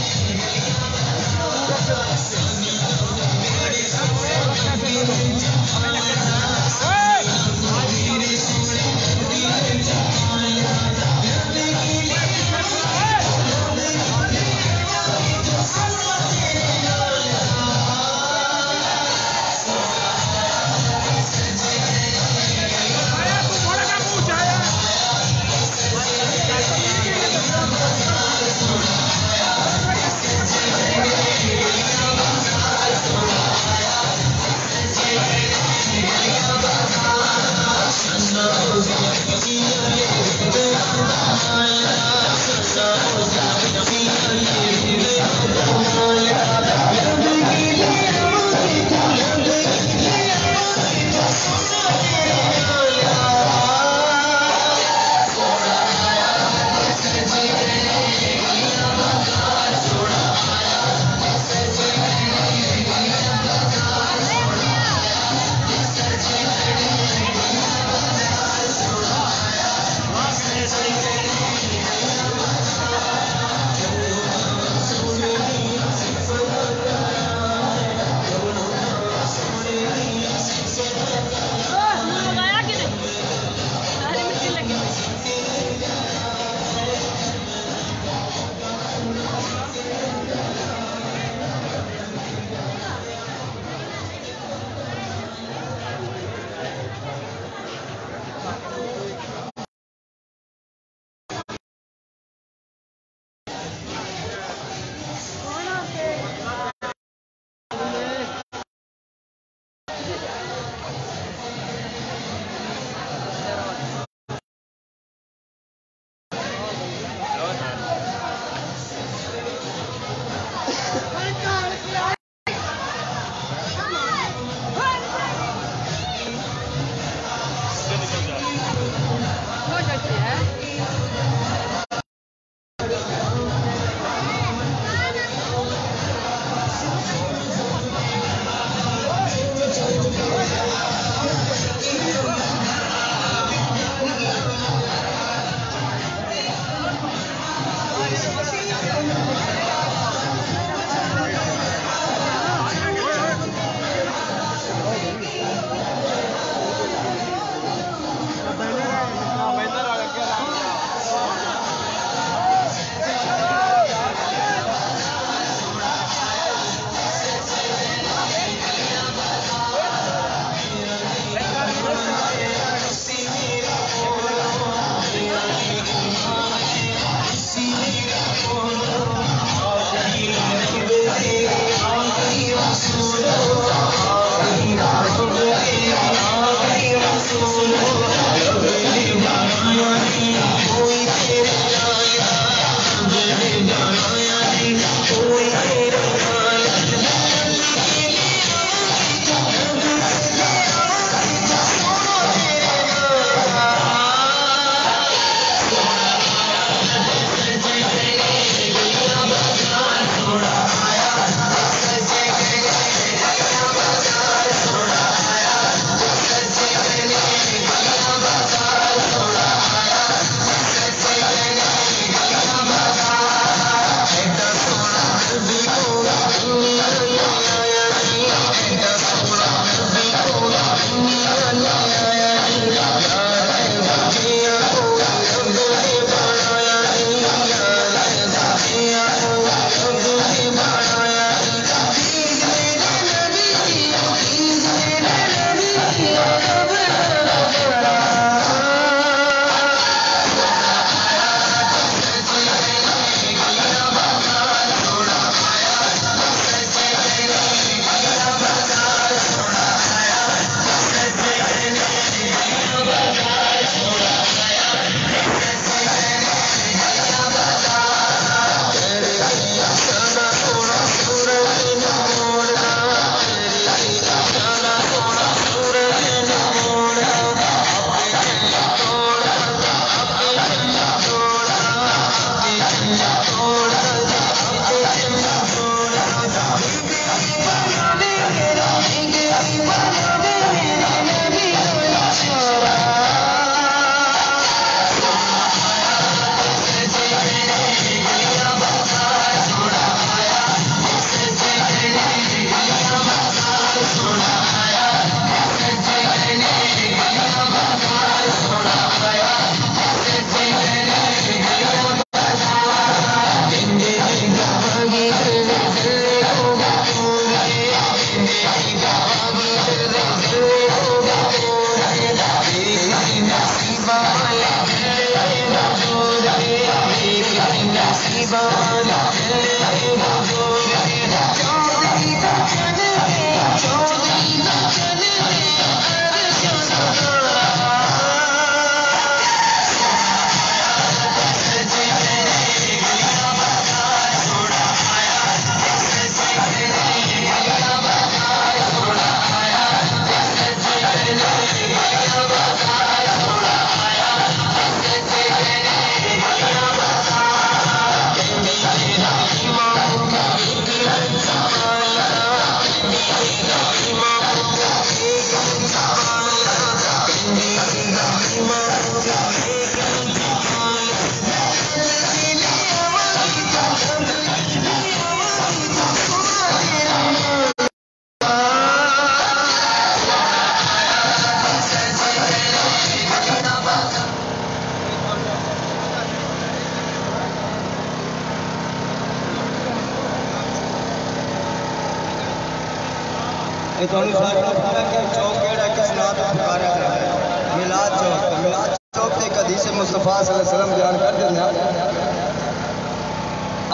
मुस्तफा सल्लल्लाहु अलैहि वसल्लम बयान कर देना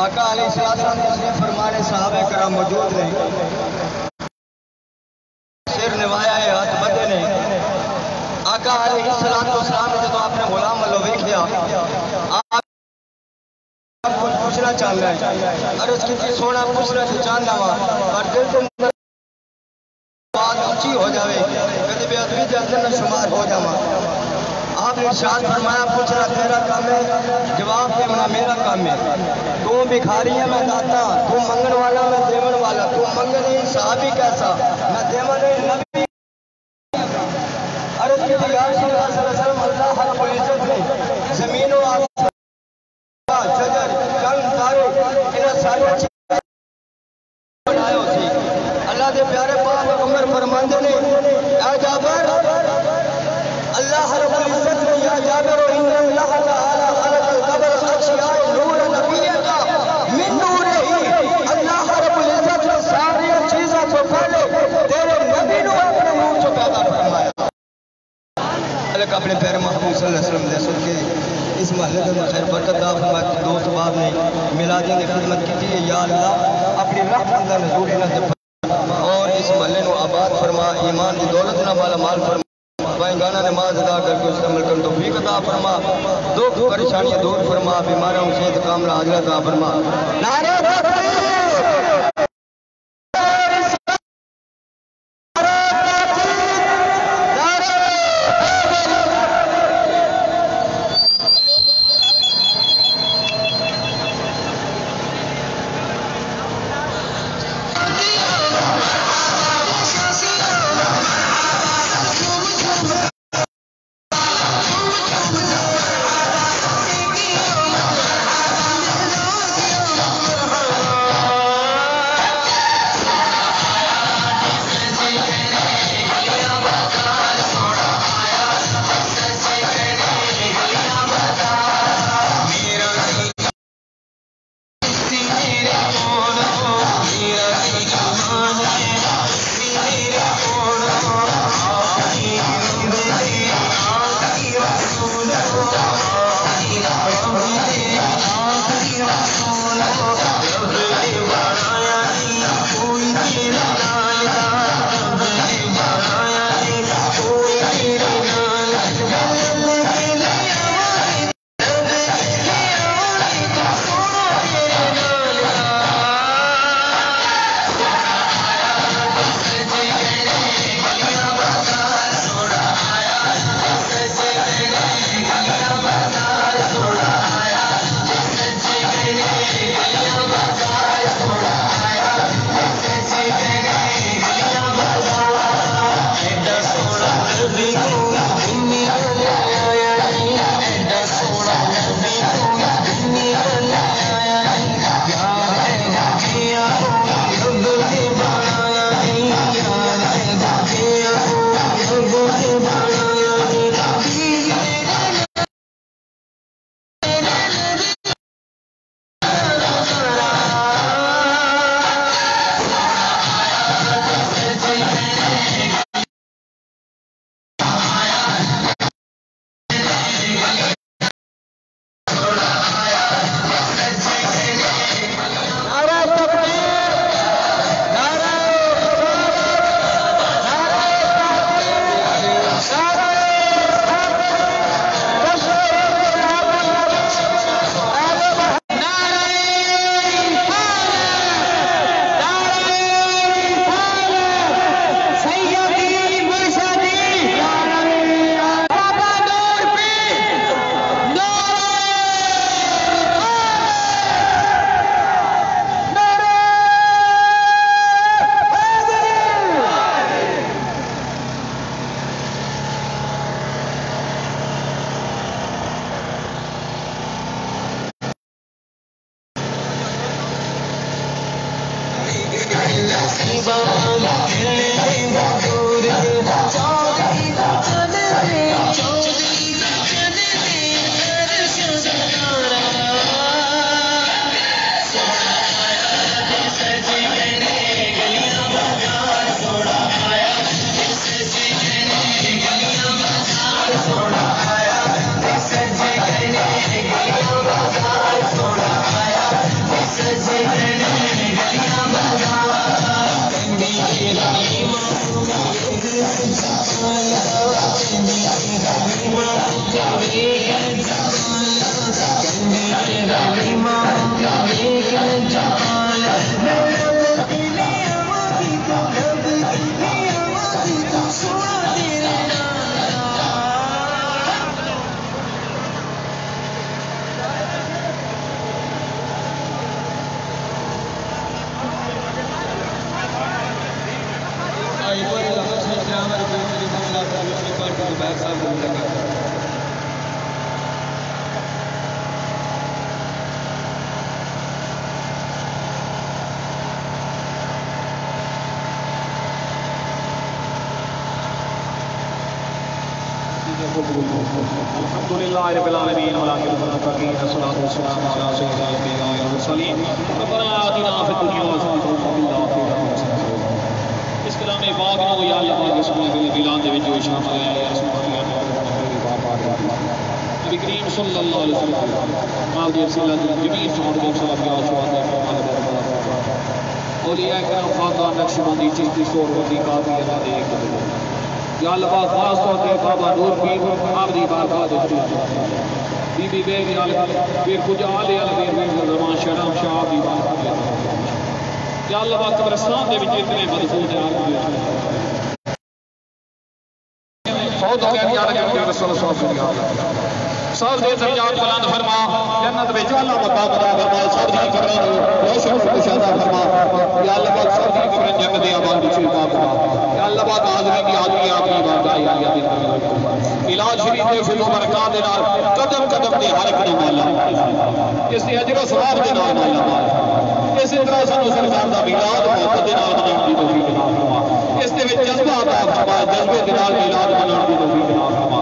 आका अलैहिस्सलाम ने फरमाने सहाबे कराम मौजूद ने सिर निभाया है हाथ बदे ने आका अलैहिस्सलाम ने जब आपने गुलाम वालों देखिया आप कुछ पूछना चाह रहे हैं अरे उसकी सोना पूछना चाहता हुआ और दिल के अंदर बात ऊंची हो जावे कभी बेअदबी के अंदर न शुमार हो जावा आपने इरशाद फरमाया पूछना तेरा काम है जवाब देना मेरा काम है तू भिखारी है मैं दाता तू मंगन वाला मैं देवन वाला तू मंगन इंसाफ ही कैसा मैं देवन नबी अरे अल्लाह रब्बुल इज्जत ने जमीन और आसमान शजर चंद तारे इन सारी चीजें बनाए होती अल्लाह के प्यारे पाक उमर फरमाते ने ए जाबर अल्लाह रब्बुल इज्जत ने या जाबिर इन्ना अल्लाह तआला खलक़ल क़बर अशिया नूर नबिय्यका मिन नूरिही अल्लाह रब्बुल इज्जत ने सारी चीज़ों से पहले तेरे नबी को अपने नूर से पैदा फरमाया अल्लाह अपने प्यारे महबूब सल्लल्लाहु अलैहि वसल्लम ने सुन के इस महल्ले में खैर बरकत दा फरमाया दोस्त बाब ने मिलादियों की खिदमत की थी या अल्लाह अपनी रहमत दा नज़ूर इन्हां और इस महल्ले को आबाद फरमा ईमान की दौलत ना माला माल फरमा गाना नमाज अदा करके उसका अमल करने तौफीक अता फरमा दुख परेशानियां दूर फरमा बीमारों सेहत कामना हाजिर अता फरमा नारे तकबीर अल्हम्दुलिल्लाह रब्बिल आलमीन व आखिर मुत्तकीन सल्लल्लाहु अलैहि व सल्लम रब्बना आतिना फिद दुनिया हसनतन व फिल आखिरति हसनतन। इस कलाम पाक नूं या अल्लाह पाक इसमें बिलान दे विच शामिल है या सुभान नबी करीम सल्लल्लाहु अलैहि वसल्लम माल दी रसूलत जमीन सहाबा सलाम या शुहदा औलिया करम खानदान नक्शबंदी चिश्ती सोहरवर्दी कादिया दे या अल्लाह पाक खास तौर पे बाबा नूर पीर आपदी बारगाह दे बीबी बेबी आल पीर कुछ आले आल पीर ज़मान शराम शाह दी बारगाह दे या अल्लाह पाक कब्रिस्तान दे विच इतने मदफून है फौत हो गया या रसूल सल्लल्लाहु अलैहि वसल्लम सब दे दर्जात बुलंद फरमा जन्नत में अल्लाह मकाम अता फरमा सब दी कब्रां रोशन कुशादा फरमा या अल्लाह पाक सब दी कब्रां जन्नत दे आबाद विच फरमा या अल्लाह पाक आज़मी की आदमी आपकी बारगाह या दी इलाज शरीफ दे फजल बरकत दे नाल कदम कदम ते हर एक दा माला इस दे अजर सवाब दे नाल माला इस तरह सानू सरकार दा मिलाद मौत दे नाल मनाउण दी तौफीक अता फरमा इस दे विच जज्बा अता फरमा जज्बे दे नाल मिलाद मनाउण दी तौफीक अता फरमा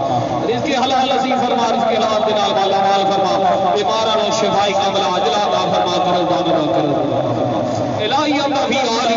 रिज़्क़ हलाल नसीब फरमा रिज़्क़ हलाल दे नाल माला माल फरमा बीमारां नूं शिफाई कामिला अजला अता फरमा करल दाना करल इलाही अल्लाह भी आली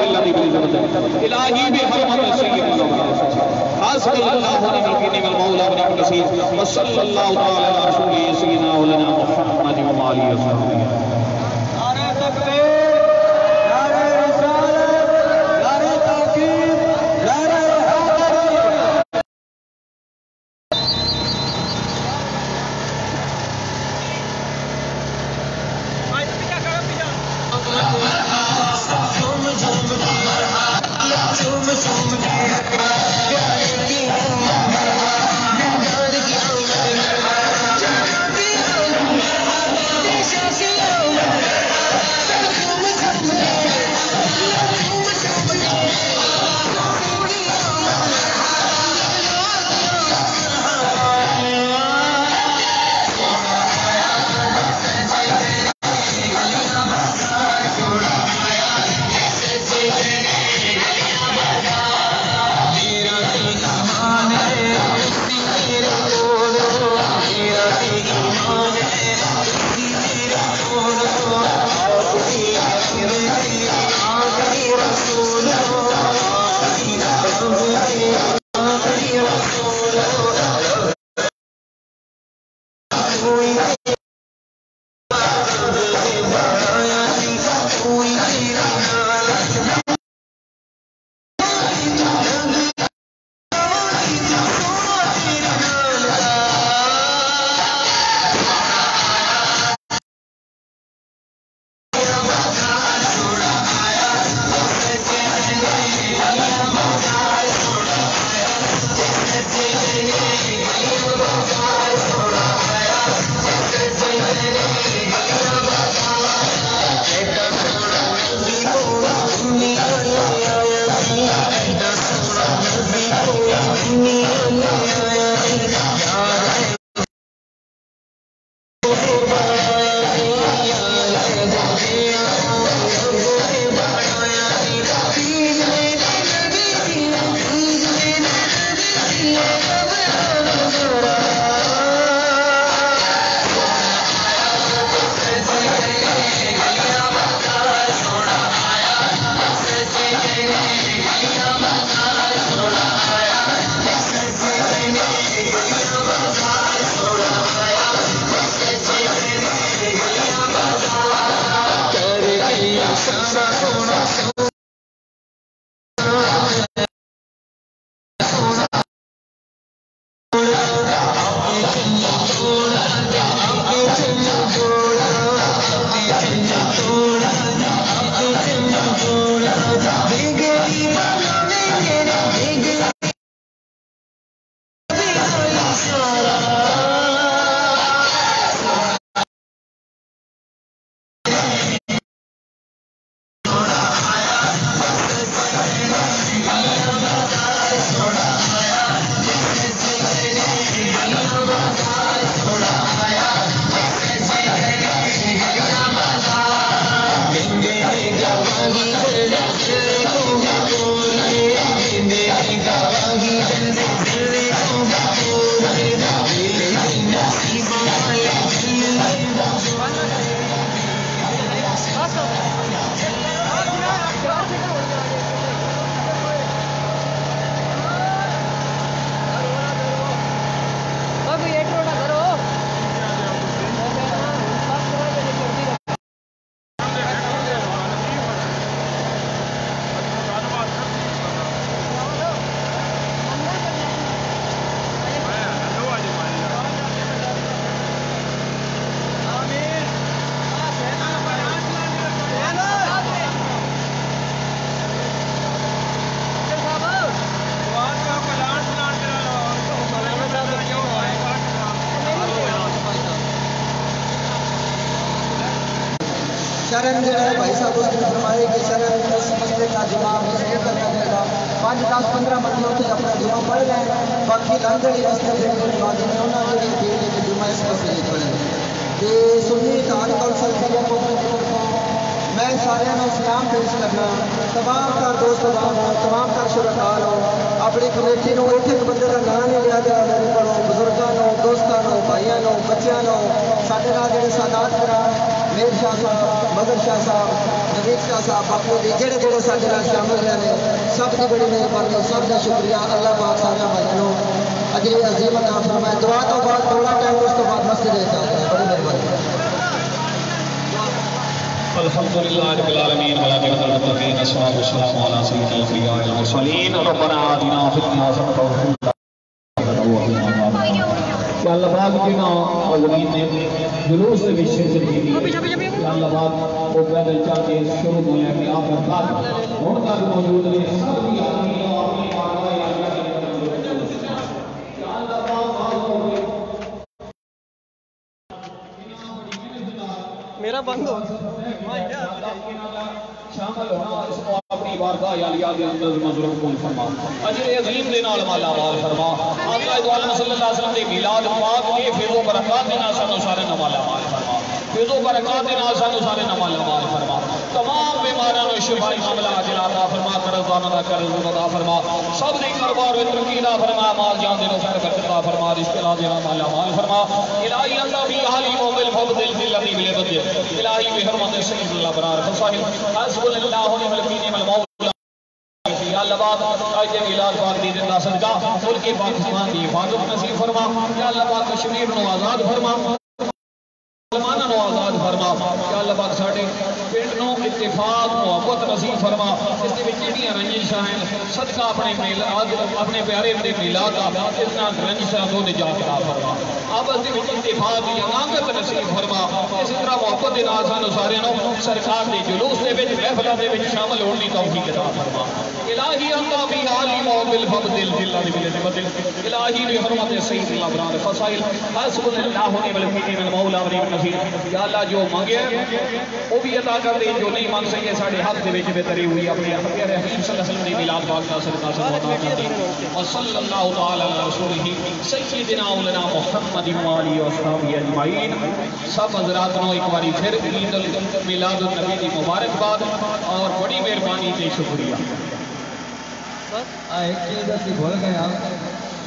बिल्लाहि बिल इलाही बिहरमत सय्यिदिना हस्बुल्लाहु व निअल मौला व निअल नसीर व सल्लल्लाहु तआला अला रसूलिhi सय्यिदिना मौलाना मुहम्मद व आलिहि वसल्लम। नारे तकबीर, नारे रिसालत, नारे ताकीद, नारे हैदरी। Amen. शरण जो है भाई साहब उसने फरमाए कि शरण इस मसले का जुमा मस्जिद करना पड़ेगा 5, 10, 15 बंदे होते अपना जुमा पढ़ लें बाकी लंदन रस्ते जिन्हें नमाजी ने उन्होंने जो ठीक है कि जुमा इस मसले पढ़ें तो सुन्नी तान कौंसल को मैं सारे सलाम पेश करना तमाम तर दोस्त तमाम तर शुरकार हो अपनी कमेटी को एक एक बंदे का नाम नहीं लिया गया मेरे को बुजुर्गों दोस्तों भाइयों बच्चों साढ़े नाल जो सादात करा मेर शाह साहब मगर शाह साहब नवीद शाह साहब बापू जी जेड़े जेड़े साढ़े नाल शामिल रहे हैं सब की बड़ी मेहरबानी सब का शुक्रिया अल्लाह पाक सारे भाइयों अजरी अजीम अता फरमाए दुआ तो बाद थोड़ा टाइम उस तो बाद मस्जिद है बड़ी मेहरबानी अल्हम्दुलिल्लाह रब्बिल आलमीन वला मुत्तकीन अस्सलातु वस्सलामु अला सय्यिदिल अंबिया वल मुरसलीन रब्बना आतिना फिद दुनिया हसनतन या अल्लाह पाक जिन्हों अज़मीन ने जुलूस के विषय से दी या अल्लाह पाक वो पैदल चल के शुरू होया कि आखिर तक हुण तक मौजूद ने सब की आमीन अपनी मारवा या अल्लाह पाक मेरा बंद हो शामिल होना इसको अपनी वारदा यालिया के अंदर मजरूर कबूल फरमा अजर अजीम दे नाल माला माल फरमा आका दो आलम सल्लल्लाहु अलैहि वसल्लम दे मिलाद पाक दे फैज़ो बरकत दे नाल सानू सारे नमाला माल फरमा फैज़ो बरकत दे नाल सानू सारे नमाला माल फरमा तमाम बीमारां नु शिफाई मामला अजल अता फरमा करज़ाना दा कर्ज़ अता फरमा सब दे कारोबार विच तरक्की दा फरमा माल जान दे खैर बरकत दा फरमा रिश्ते ला दे माला माल फरमा इलाही अल्लाह भी हाली मोमिल फबदिल दिल लबी बिल बदल इलाही भी हरमत सय्यदुल अबरार फसाहिल हस्बुल्लाहु व निअल मौला या अल्लाह पाक आज के मिलाद पाक दी जिंदा सदका मुल्क पाकिस्तान दी हिफाजत नसीब फरमा या अल्लाह पाक कश्मीर नु आजाद फरमा मुसलमानों को आजाद फरमा या अल्लाह पाक साडे पिंड नु इत्तेफाक मोहब्बत नसीब फरमा इस दे विच जेहड़ियां रंजिशां हैं सदका अपने मिलाद अपने प्यारे दे मिलाद दा इतना रंजिशां तो निजात अता फरमा आपस दे विच इत्तेफाक या नागत नसीब फरमा इस तरह मोहब्बत दे नाल सानू सारे नु सरकार दे जुलूस दे विच महफिलां दे विच शामिल होने दी तौफीक अता फरमा इलाही अल्लाह भी हाली मोबिल फबदिल दिल दिल बदल इलाही भी हरमत सय्यदुल अबरार फसाइल हस्बुल्लाहु व निअल मौला व निअल नसीर या अल्लाह जो मांगे वो भी अता कर दे जो नहीं मांग सके साडे हाथ दे विच बेहतरी हुई अपने प्यारे हबीब सल्लल्लाहु अलैहि वसल्लम दी मिलाद पाक दा सदका सब अता कर दे और सल्लल्लाहु तआला अला रसूलिही सय्यिदिना मौलाना मुहम्मद व आलिहि व अस्हाबिही अजमाइन सब हजरात नो एक बारी फिर ईद उल मिलाद उन नबी दी मुबारकबाद और बड़ी मेहरबानी ते शुक्रिया एक चीज असं भूल गया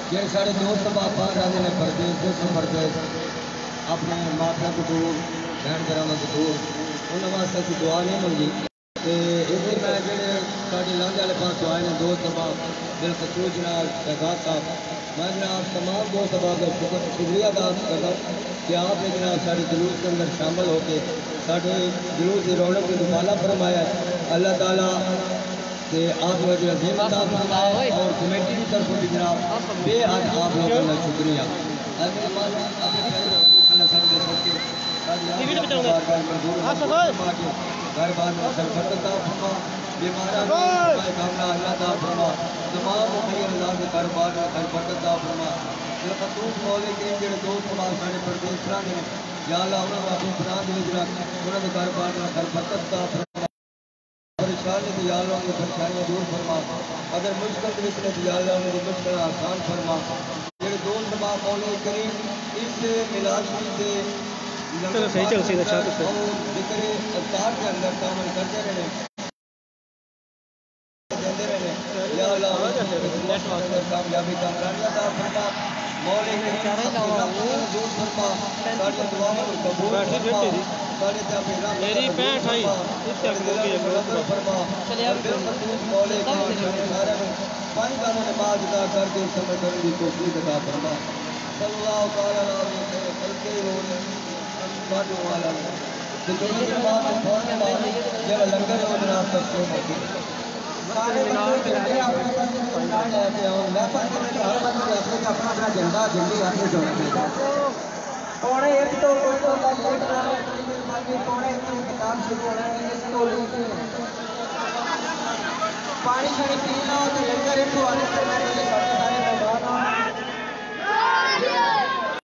कि साढ़े दोस्त बाबा जाने ने परदेश दोस्त परदेश अपने माता को दूर बहन भरावां को दूर उन्होंने वास्ते असं दुआ नहीं मंगी तो इसे मैं जेडे साढ़े लांघे वाले पास आए ने दोस्त बाब बिलखसूस जनाब शहजाद साहब मैं जनाब तमाम दोस्त बाब का शुक्रिया अदा करता कि आपने जनाब साढ़े जुलूस के अंदर शामिल होकर साढ़े जुलूस की रौनक को दुबाला फरमाया अल्लाह ताला कि आप लोग अजीम अता फरमाए और कमेटी की तरफ से जनाब बेहद आप लोगों का शुक्रिया अपने घर बार में बरकत अता फरमा, बीमारा कामना अल्लाह अता फरमा, तमाम खैर अल्लाह के घर बार में बरकत अता फरमा। खतूत मौले के जेड़े दोस्त हमारे सारे परदेसरां ने या अल्लाह उन्हां नूं अपनी पनाह दे विच रख, उन्हां दे घर बार में बरकत अता फरमा। परेशानी तो या अल्लाह उनकी परेशानियां दूर फरमा, अगर मुश्किल के विच तो या अल्लाह उनकी मुश्किल आसान फरमा। जेड़े दोस्त हमारे मौले करीम इस मिलाद से चलो सही चल सी अच्छा तो जिक्र अवतार के अंदर शामिल करते रहे देते रहे या अल्लाह कामयाबी कामरानियां अता फरमा। मौले के दूर फरमा, साडी दुआओं को कबूल फरमा, साडे ते अपनी रहमत मेरी 65 आई इस तक हो गई है फरमा। चलिए अब मौले के सारे पांच गानों नमाज अदा करके समय करने की तौफीक अता फरमा। सल्लल्लाहु अलैहि वसल्लम वाले वाला तो जो जनाब जब लंगर हो जनाब तस्लीम होती सारे अपना अपना झंडा झंडी हाथ में होना चाहिए। पौने एक तो पौने किताब शुरू होना चाहिए। पानी शानी पीना हो तो लंगर एक वाले